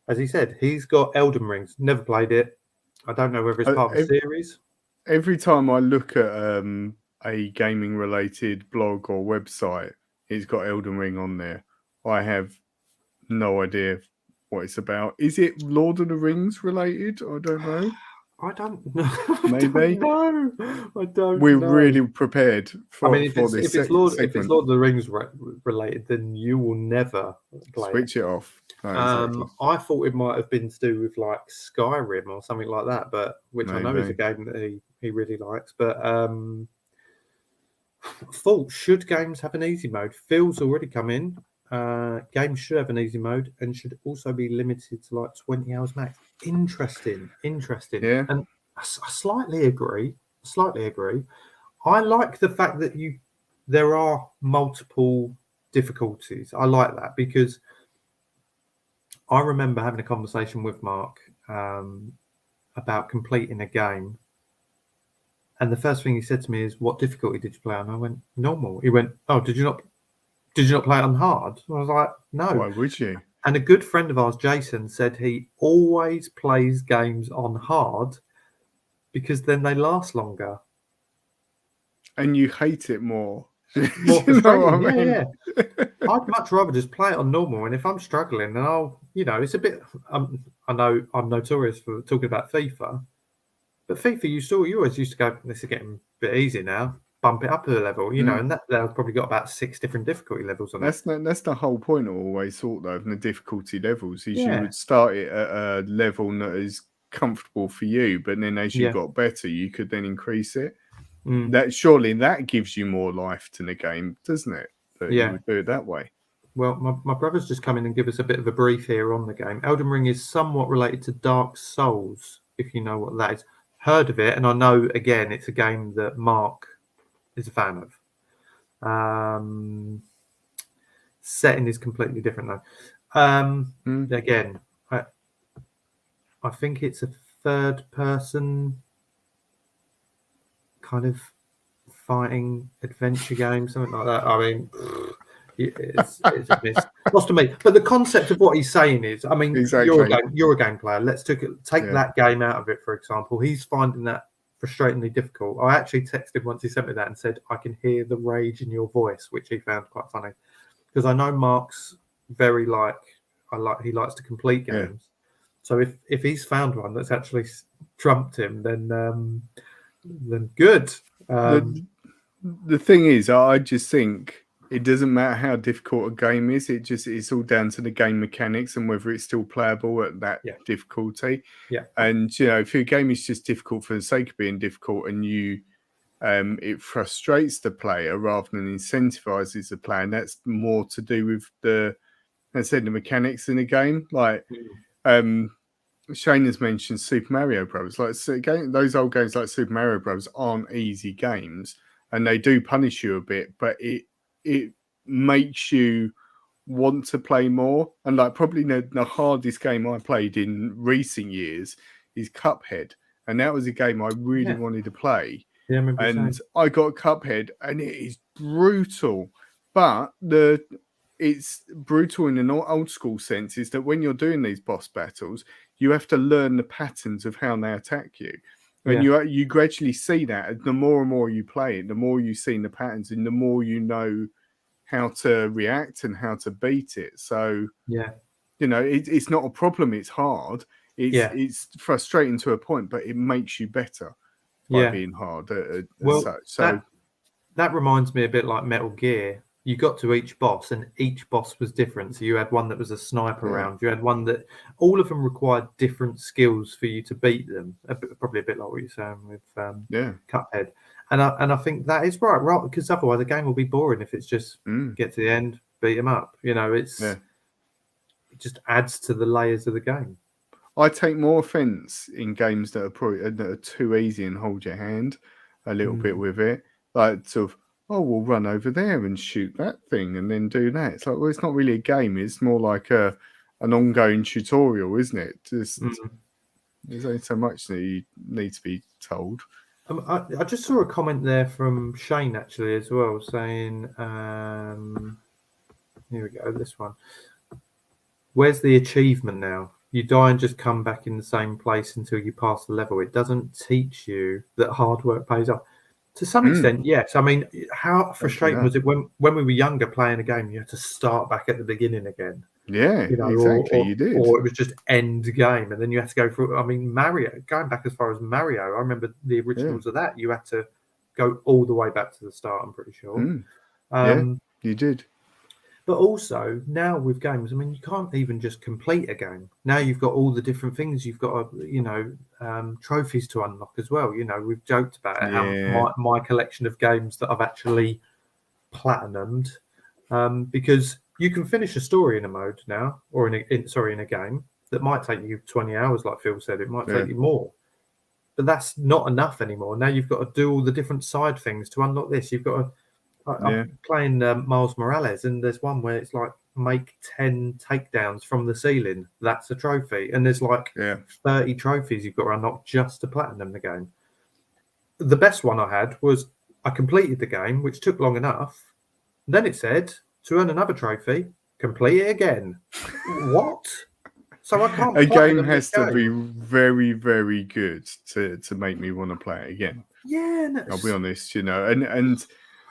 As he said, he's got Elden Rings. Never played it. I don't know whether it's part of a series. Every time I look at a gaming related blog or website, it's got Elden Ring on there. I have no idea what it's about. Is it Lord of the Rings related? I don't know. I don't know. Maybe. I don't We're know. really prepared for, I mean, if it's Lord segment. of the Rings related, then you will never play Switch it off. No, exactly. I thought it might have been to do with like Skyrim or something like that, but which I know is a game that he really likes. But thought, should games have an easy mode? Phil's already come in. Games should have an easy mode and should also be limited to like 20 hours max. Interesting. Yeah. And I slightly agree. I like the fact that there are multiple difficulties. I like that because I remember having a conversation with Mark about completing a game. And the first thing he said to me is, "What difficulty did you play on?" I went, "Normal." He went, "Oh, did you not play it on hard?" I was like, "No." Why would you? And a good friend of ours, Jason, said he always plays games on hard because then they last longer. And you hate it more. More You know what I frustrating. mean? Yeah. I'd much rather just play it on normal. And if I'm struggling, then I'll, it's a bit. I know I'm notorious for talking about FIFA, but FIFA, you always used to go, "This is getting a bit easy now. Bump it up a level," and that they've probably got about 6 different difficulty levels on it. That's the whole point I always thought though of the difficulty levels is you Yeah. would start it at a level that is comfortable for you, but then as you got better, you could then increase it. That surely that gives you more life to the game, doesn't it? That you would do it that way. Well, my brother's just come in and give us a bit of a brief here on the game. Elden Ring is somewhat related to Dark Souls, if you know what that is. Heard of it, and I know again it's a game that Mark is a fan of. Setting is completely different though. Again, I think it's a third person kind of fighting adventure game, something like that. I mean, it's a miss. Lost to me. But the concept of what he's saying is, I mean, Exactly. you're a game player. Let's take that game out of it, for example. He's finding that frustratingly difficult. I actually texted him once he sent me that and said, "I can hear the rage in your voice," which he found quite funny. Because I know Mark's very he likes to complete games. So if he's found one that's actually trumped him, then good. The thing is, I just think it doesn't matter how difficult a game is. It's all down to the game mechanics and whether it's still playable at that difficulty. Yeah. And if your game is just difficult for the sake of being difficult, and it frustrates the player rather than incentivizes the player, and that's more to do with the mechanics in the game. Like Shane has mentioned Super Mario Bros. Like those old games like Super Mario Bros. Aren't easy games, and they do punish you a bit, but it makes you want to play more. And like probably the hardest game I played in recent years is Cuphead, and that was a game I really wanted to play. Yeah, I remember and saying. I got Cuphead, and it is brutal, but it's brutal in an old school sense is that when you're doing these boss battles, you have to learn the patterns of how they attack you. And you gradually see that the more and more you play it, the more you see the patterns and the more you know how to react and how to beat it. So, it's not a problem. It's hard. It's frustrating to a point, but it makes you better by being hard. That reminds me a bit like Metal Gear. You got to each boss and each boss was different. So you had one that was a sniper round. You had one that all of them required different skills for you to beat them. Probably a bit like what you're saying with Cuphead. And I think that is right, because otherwise the game will be boring if it's just get to the end, beat them up. You know, it just adds to the layers of the game. I take more offence in games that are too easy and hold your hand a little bit with it. Like sort of, oh, we'll run over there and shoot that thing and then do that. It's like, well, it's not really a game. It's more like an ongoing tutorial, isn't it? Just there's only so much that you need to be told. I just saw a comment there from Shane actually as well, saying, here we go, this one. Where's the achievement now? You die and just come back in the same place until you pass the level. It doesn't teach you that hard work pays off. To some extent, yes. I mean, how frustrating was it when we were younger playing a game, you had to start back at the beginning again? Yeah, you know, exactly. You did. Or it was just end game, and then you had to go through. I mean, Mario, going back as far as Mario, I remember the originals of that. You had to go all the way back to the start. I'm pretty sure. Yeah, you did. But also now with games, I mean, you can't even just complete a game. Now you've got all the different things. You've got, trophies to unlock as well. You know, we've joked about it, how my collection of games that I've actually platinumed, because you can finish a story in a mode now, or in a game that might take you 20 hours, like Phil said. It might take you more, but that's not enough anymore. Now you've got to do all the different side things to unlock this. You've got to. I'm playing Miles Morales, and there's one where it's like make 10 takedowns from the ceiling. That's a trophy, and there's like 30 trophies you've got to unlock just to platinum the game. The best one I had was I completed the game, which took long enough. Then it said to earn another trophy, complete it again. What? So I can't. A game has to be very, very good to make me want to play it again. Yeah, I'll be honest, and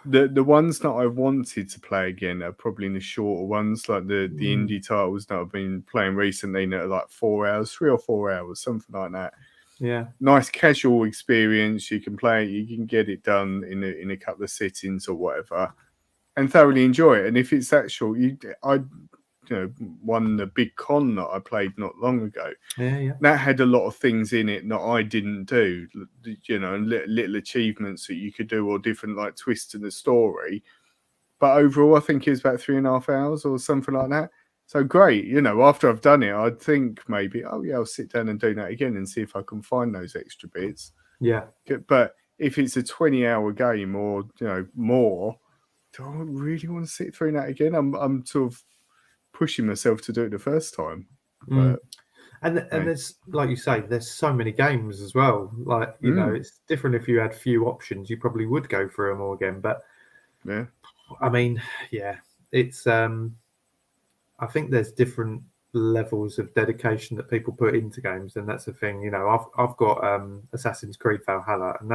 the ones that I wanted to play again are probably in the shorter ones, like the indie titles that I've been playing recently that are like 4 hours, 3 or 4 hours, something like that. Yeah, nice casual experience. You can play it, you can get it done in a couple of sittings or whatever, and thoroughly enjoy it. And if it's that short, one the big con that I played not long ago. That had a lot of things in it that I didn't do, and little achievements that you could do or different like twists in the story. But overall, I think it was about 3.5 hours or something like that. So great, after I've done it, I'd think maybe, I'll sit down and do that again and see if I can find those extra bits. Yeah. But if it's a 20-hour game or more, do I really want to sit through that again? I'm sort of pushing myself to do it the first time. But, and there's, like you say, there's so many games as well. Like, it's different if you had few options. You probably would go through them all again. But I mean, it's I think there's different levels of dedication that people put into games, and that's the thing. I've got Assassin's Creed Valhalla, and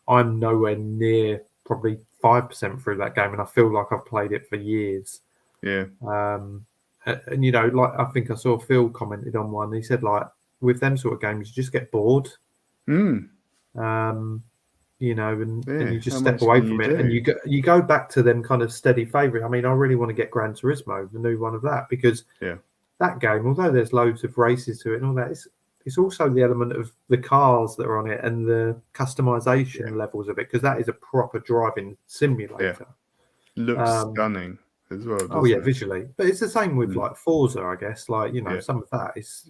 I'm nowhere near probably 5% through that game, and I feel like I've played it for years. Yeah. And like I think I saw Phil commented on one. He said, like, with them sort of games, you just get bored. And you just step away from it, and you go back to them kind of steady favorite. I mean, I really want to get Gran Turismo, the new one of that, because that game, although there's loads of races to it and all that, it's also the element of the cars that are on it and the customization levels of it, because that is a proper driving simulator. Looks stunning as well. Visually, but it's the same with like Forza, I guess. Like some of that is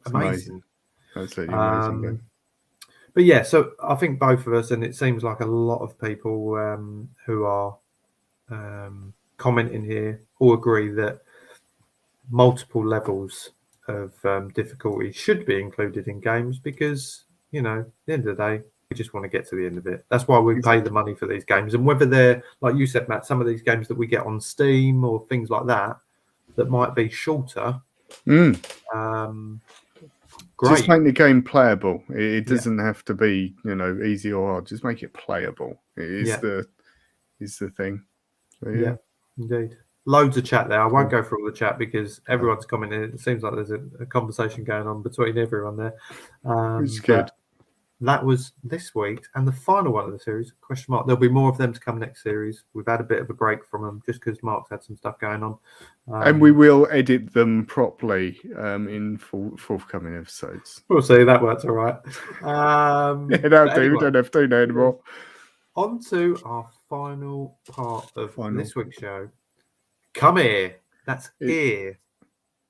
amazing. Absolutely amazing game. But so I think both of us, and it seems like a lot of people who are commenting here, all agree that multiple levels of difficulty should be included in games, because at the end of the day, we just want to get to the end of it. That's why we pay the money for these games. And whether they're, like you said, Matt, some of these games that we get on Steam or things like that might be shorter. Great. Just make the game playable. It doesn't have to be, easy or hard. Just make it playable. It is the thing. So, indeed. Loads of chat there. I won't go through all the chat because everyone's commenting. It seems like there's a conversation going on between everyone there. It's good. That was this week, and the final one of the series, question mark. There'll be more of them to come next series. We've had a bit of a break from them just because Mark's had some stuff going on. And we will edit them properly in forthcoming episodes. We'll see. That works all right. That'll do. We don't have to do that anymore. On to our final part of this week's show. Come here. That's It- ear.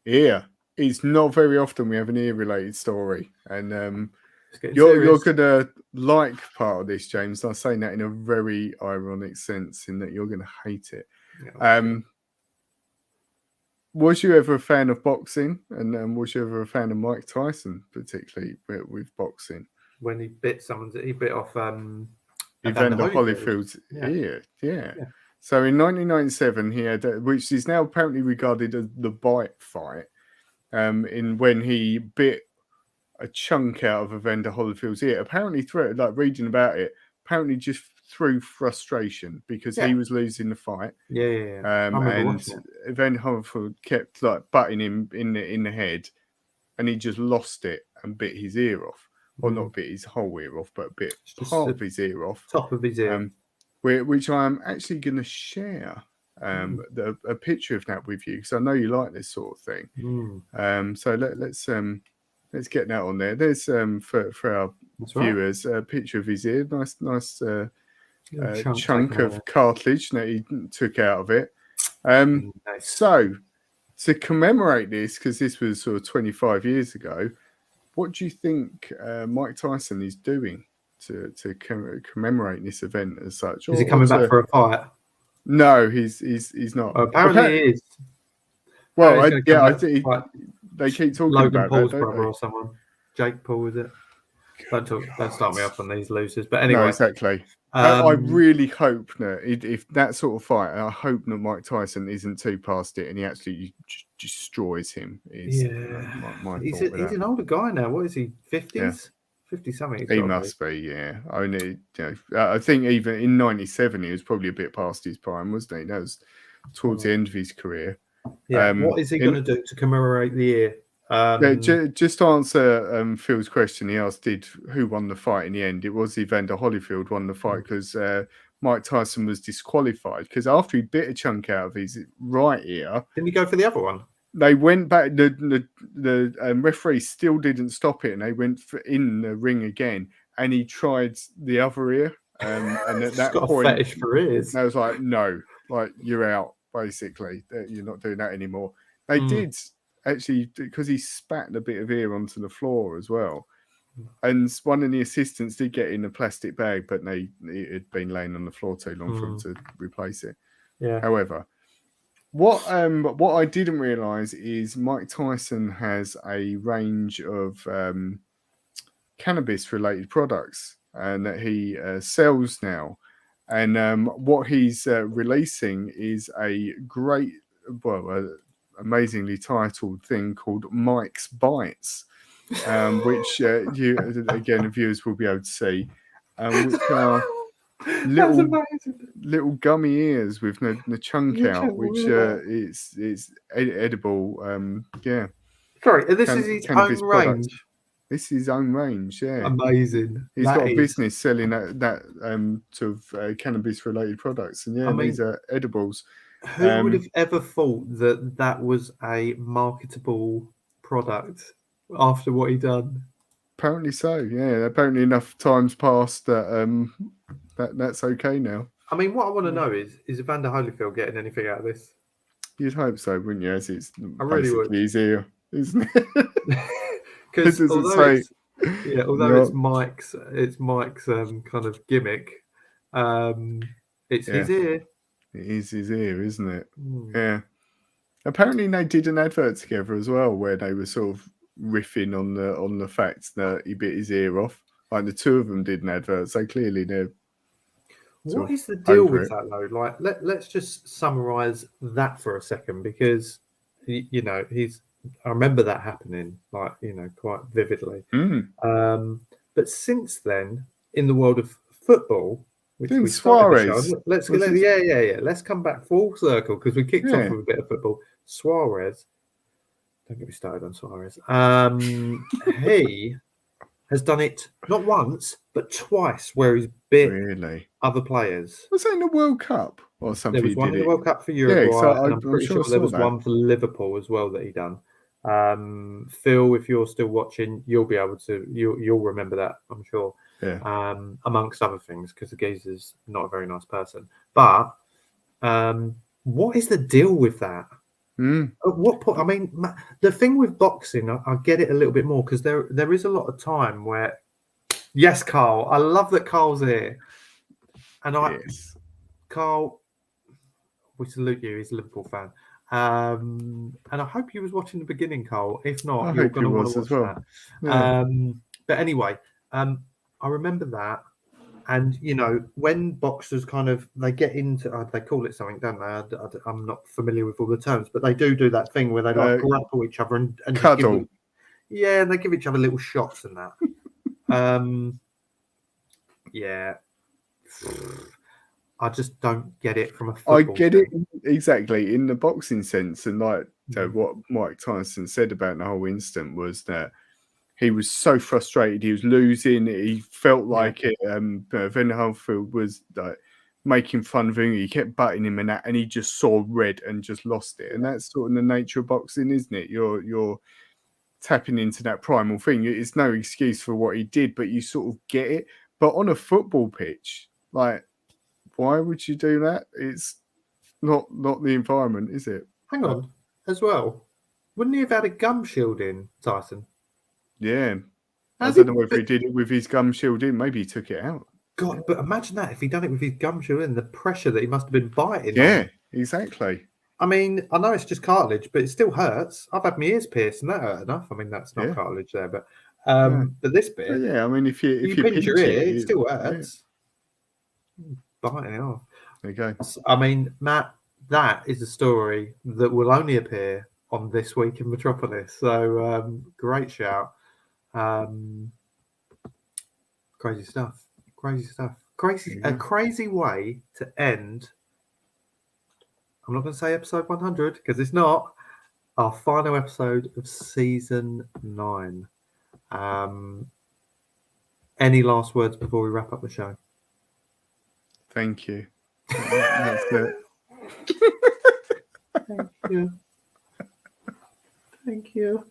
Ear. It's not very often we have an ear-related story, and It's getting you're serious. gonna like part of this, James. I'm saying that in a very ironic sense, in that you're gonna hate it. Yeah. Was you ever a fan of boxing, and was you ever a fan of Mike Tyson, particularly with boxing? When he bit off Evander Holyfield. Holyfield's Yeah. ear. Yeah. Yeah. So in 1997, he had, which is now apparently regarded as the bite fight, in when he bit a chunk out of Evander Holyfield's ear. Apparently, through like reading about it, apparently just through frustration because he Yeah. was losing the fight. Yeah. I remember And watching it. Evander Holyfield kept like butting him in the head, and he just lost it and bit his ear off. Well, not bit his whole ear off, but bit Just part the of his ear off. Top of his ear. Which I'm actually going to share a picture of that with you because I know you like this sort of thing. So let's get that on there. There's for our viewers a picture of his ear, nice chunk of cartilage that he took out of it. Nice. So to commemorate this, because this was sort of 25 years ago, what do you think Mike Tyson is doing to commemorate this event as such? Is he coming back for a fight? No, he's not. Well, apparently he is. Well, I think they keep talking Logan about Paul's that, brother don't or someone. Jake Paul, is it? Don't start me off on these losers. But they? anyway, No, exactly. I really hope that if that sort of fight, I hope that Mike Tyson isn't too past it and he actually destroys him. My he's thought with that. an older guy now. What is he? 50s? Yeah. 50 something. He must be, yeah. Only, I think even in '97 he was probably a bit past his prime, wasn't he? That was towards the end of his career. Yeah. What is he going to do to commemorate the year? Just to answer Phil's question, he asked, who won the fight in the end? It was Evander Holyfield won the fight because Mike Tyson was disqualified because after he bit a chunk out of his right ear, didn't he go for the other one? They went back. The referee still didn't stop it, and they went in the ring again. And he tried the other ear, and at that point, a fetish for ears. I was like, "No, like you're out. Basically, you're not doing that anymore." They did actually because he spat a bit of ear onto the floor as well. And one of the assistants did get in a plastic bag, but it had been laying on the floor too long for him to replace it. Yeah. However. What I didn't realise is Mike Tyson has a range of cannabis-related products and that he sells now. And what he's releasing is a great, amazingly titled thing called Mike's Bites, which the viewers will be able to see, which are little gummy ears with the chunk out, which is edible. Sorry, this is his own range. This is his own range. Yeah, amazing. He's got a business selling that sort of cannabis-related products, and these are edibles. Who would have ever thought that was a marketable product after what he done? Apparently so. Yeah, apparently enough times passed that that's okay now. I mean, what I want to know is Evander Holyfield getting anything out of this? You'd hope so, wouldn't you? As it's would. His ear, isn't it? Because although it's Mike's kind of gimmick, it's his ear. It is his ear, isn't it? Yeah. Apparently, they did an advert together as well, where they were sort of riffing on the fact that he bit his ear off. Like the two of them did an advert, so clearly they're. What is the deal with that though? Like, let's just summarize that for a second, because I remember that happening, quite vividly. But since then, in the world of football, which we Suarez, let's come back full circle because we kicked off with a bit of football. Suarez, don't get me started on Suarez. He has done it not once but twice, where he's bit other players. Was that in the World Cup or something? There was one in the World Cup for Uruguay, and I'm pretty sure there was one for Liverpool as well that he done. Phil, if you're still watching, you'll be able to you'll remember that, I'm sure. Amongst other things, because the geezer's not a very nice person. But what is the deal with that? Mm. At what point? I mean, the thing with boxing, I get it a little bit more because there is a lot of time where, yes, Carl, I love that Carl's here, and Yes. Carl, we salute you. He's a Liverpool fan, and I hope you was watching the beginning, Carl. If not, I you're hope going you to want was to as watch well. that. Yeah. But anyway, I remember that. And when boxers kind of they get into they call it something, don't they? I'm not familiar with all the terms, but they do that thing where they like grapple each other and just give Cuddle. and they give each other little shots and that. Yeah, I just don't get it from a football. I get it exactly in the boxing sense, and like what Mike Tyson said about the whole incident was that he was so frustrated. He was losing. He felt like it. Van Holyfield was like making fun of him. He kept butting him and that, and he just saw red and just lost it. And that's sort of the nature of boxing, isn't it? You're tapping into that primal thing. It's no excuse for what he did, but you sort of get it. But on a football pitch, like, why would you do that? It's not the environment, is it? Hang on, as well. Wouldn't he have had a gum shield in, Tyson? Yeah. I don't know whether he did it with his gum shield in. Maybe he took it out. God, but imagine that if he'd done it with his gum shield in, the pressure that he must have been biting. Yeah, exactly. I mean, I know it's just cartilage, but it still hurts. I've had my ears pierced, and that hurt enough. I mean, that's not cartilage there, but this bit. But yeah, I mean, if you pinch your ear, it still hurts. Bite it off. There you go. I mean, Matt, that is a story that will only appear on This Week in Metropolis. So great shout. Crazy stuff. A crazy way to end. I'm not going to say episode 100 because it's not our final episode of season 9. Any last words before we wrap up the show? Thank you. That's it. Thank you. Thank you.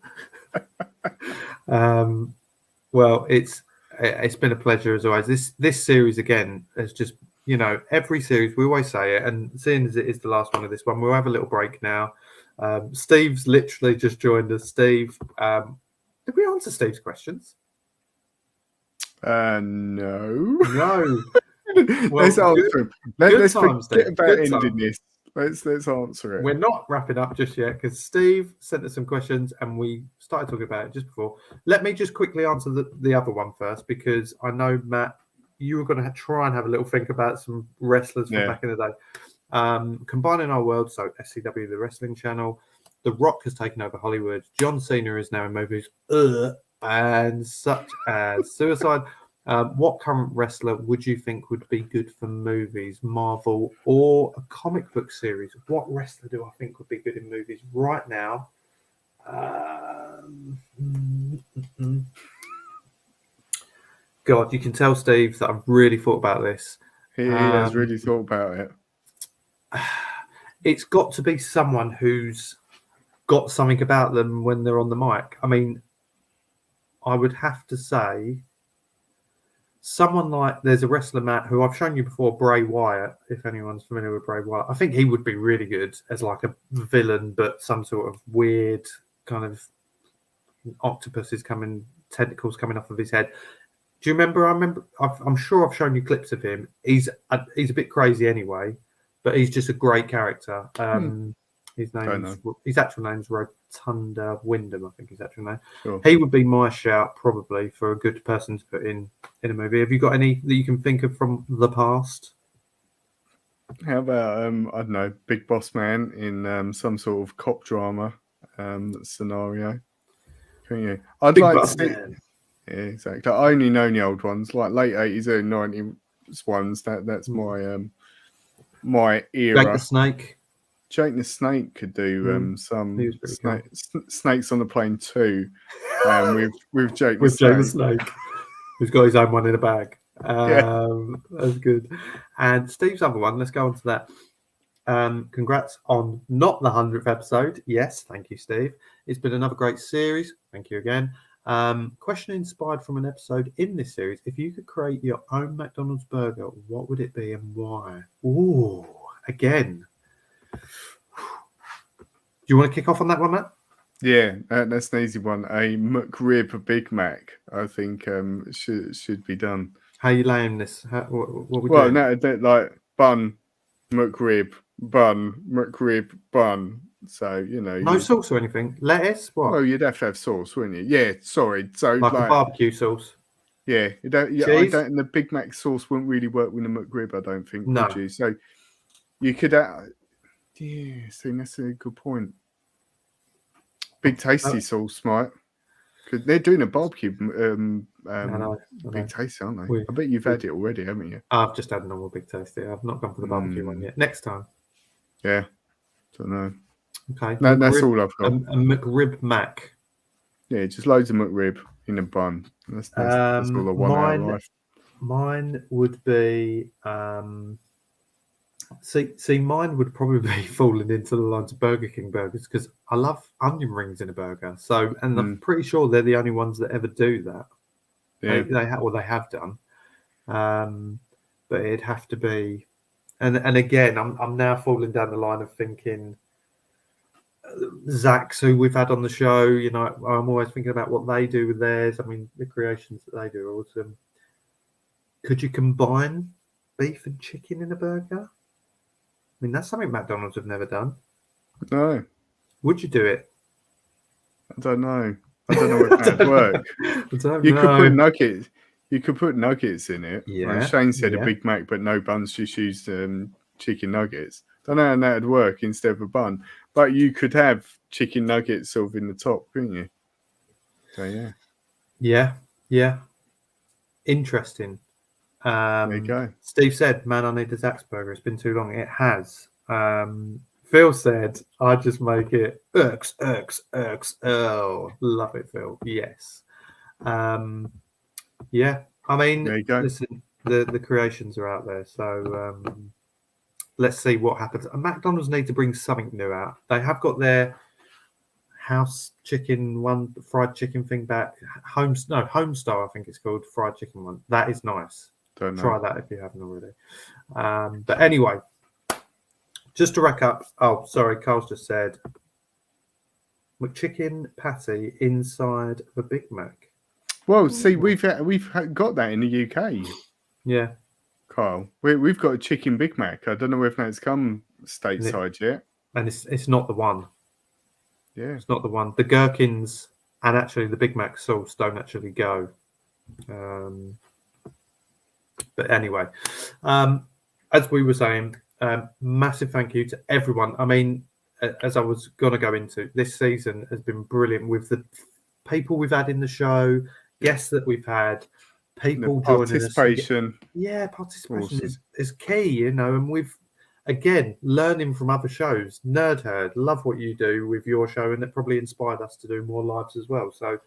Well, it's been a pleasure as always. This series again has just every series we always say it, and seeing as it is the last one of this one, we'll have a little break now. Steve's literally just joined us. Steve, did we answer Steve's questions? No. Well, let's answer him. Let's forget about ending this. Let's answer it. We're not wrapping up just yet because Steve sent us some questions and we started talking about it just before. Let me just quickly answer the other one first because I know, Matt, you were going to try and have a little think about some wrestlers from back in the day. Combining our world, so SCW, the wrestling channel, The Rock has taken over Hollywood. John Cena is now in movies and such as Suicide. What current wrestler would you think would be good for movies, Marvel, or a comic book series? What wrestler do I think would be good in movies right now? God, you can tell, Steve, that I've really thought about this. He has really thought about it. It's got to be someone who's got something about them when they're on the mic. I mean, I would have to say someone like, there's a wrestler, Matt, who I've shown you before, Bray Wyatt, if anyone's familiar with Bray Wyatt. I think he would be really good as like a villain, but some sort of weird kind of tentacles coming off of his head. Do you remember? I'm sure I've shown you clips of him. He's a bit crazy anyway, but he's just a great character. His actual name's Rotunda Wyndham, I think his actual name. Sure. He would be my shout probably for a good person to put in a movie. Have you got any that you can think of from the past? How about I don't know, Big Boss Man in some sort of cop drama scenario? Can you? I'd Big like Boss to see. Man. Yeah, exactly. I only know the old ones, like late 80s, early 90s ones. That's my era. Jake the Snake. Jake the Snake could do some Snakes on the Plane 2 with Jake the Snake. Who's got his own one in a bag. That's good. And Steve's other one, let's go on to that. Congrats on not the 100th episode. Yes, thank you, Steve. It's been another great series. Thank you again. Question inspired from an episode in this series. If you could create your own McDonald's burger, what would it be and why? Ooh, again. Do you want to kick off on that one, Matt? Yeah, that's an easy one. A McRib Big Mac, I think, should be done. How are you laying this? What we Well, doing? no, like bun, McRib, bun, McRib, bun. So No sauce or anything? Lettuce? What? Well, you'd have to have sauce, wouldn't you? Yeah, sorry. So like a barbecue sauce? yeah, I Cheese? don't. And the Big Mac sauce wouldn't really work with a McRib, I don't think. No. Would you? So you could. Yeah, see, that's a good point. Big Tasty sauce, might. Because they're doing a barbecue. I know. Big Tasty, aren't they? I bet you've had it already, haven't you? I've just had a normal Big Tasty. I've not gone for the barbecue one yet. Next time. Yeah, don't know. Okay. No, that's all I've got. A McRib Mac. Yeah, just loads of McRib in a bun. That's all I want out of life. Mine would be see mine would probably be falling into the lines of Burger King burgers because I love onion rings in a burger. So, and I'm pretty sure they're the only ones that ever do that. Yeah. They have done. But it'd have to be, and again, I'm now falling down the line of thinking Zach's, who we've had on the show. I'm always thinking about what they do with theirs. I mean, the creations that they do are awesome. Could you combine beef and chicken in a burger? I mean, that's something McDonald's have never done. No, Would you do it? I don't know. I don't know if that'd work. You could put nuggets. You could put nuggets in it. Yeah. Like Shane said a Big Mac, but no buns. Just use chicken nuggets. Don't know how that'd work instead of a bun. But you could have chicken nuggets sort of in the top, couldn't you? So yeah. Yeah. Interesting. There you go. Steve said, "Man, I need a Zach's burger. It's been too long." It has. Phil said, "I just make it irks. Oh, love it, Phil. Yes. Yeah. I mean, There you go. listen, the creations are out there, so let's see what happens. McDonald's need to bring something new out. They have got their house chicken fried chicken thing back. Homestar, I think it's called, fried chicken one. That is nice. Don't know. Try that if you haven't already. But anyway, just to wrap up. Oh, sorry, Carl's just said McChicken patty inside the Big Mac. Well, see, we've got that in the UK. Yeah, Kyle. We've got a chicken Big Mac. I don't know if that's come stateside yet. and it's not the one. Yeah. It's not the one. The gherkins and actually the Big Mac sauce don't actually go. But anyway, as we were saying, massive thank you to everyone. I mean, as I was going to go into, this season has been brilliant with the people we've had in the show, guests that we've had, people joining participation. us. Yeah, participation is key, and we've, again, learning from other shows. Nerd Herd, love what you do with your show, and it probably inspired us to do more lives as well. So,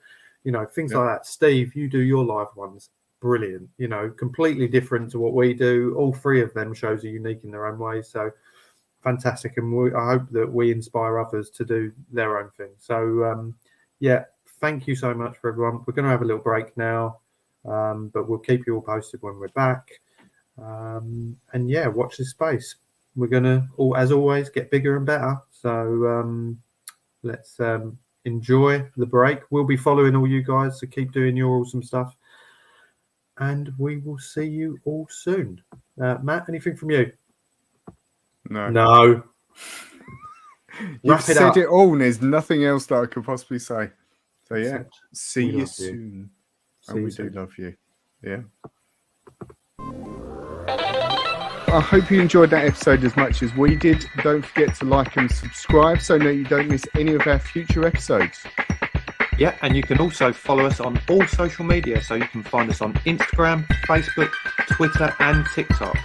things like that. Steve, you do your live ones. Brilliant, completely different to what we do. All three of them shows are unique in their own way, so fantastic. And I hope that we inspire others to do their own thing. So thank you so much for everyone. We're going to have a little break now, but we'll keep you all posted when we're back. Watch this space. We're going to, as always, get bigger and better. So let's enjoy the break. We'll be following all you guys, so keep doing your awesome stuff. And we will see you all soon. Matt, anything from you? No. You've said up. it all, and there's nothing else that I could possibly say. So yeah, see you soon. And we do love you. Yeah. I hope you enjoyed that episode as much as we did. Don't forget to like and subscribe so that you don't miss any of our future episodes. Yeah, and you can also follow us on all social media, so you can find us on Instagram, Facebook, Twitter and TikTok.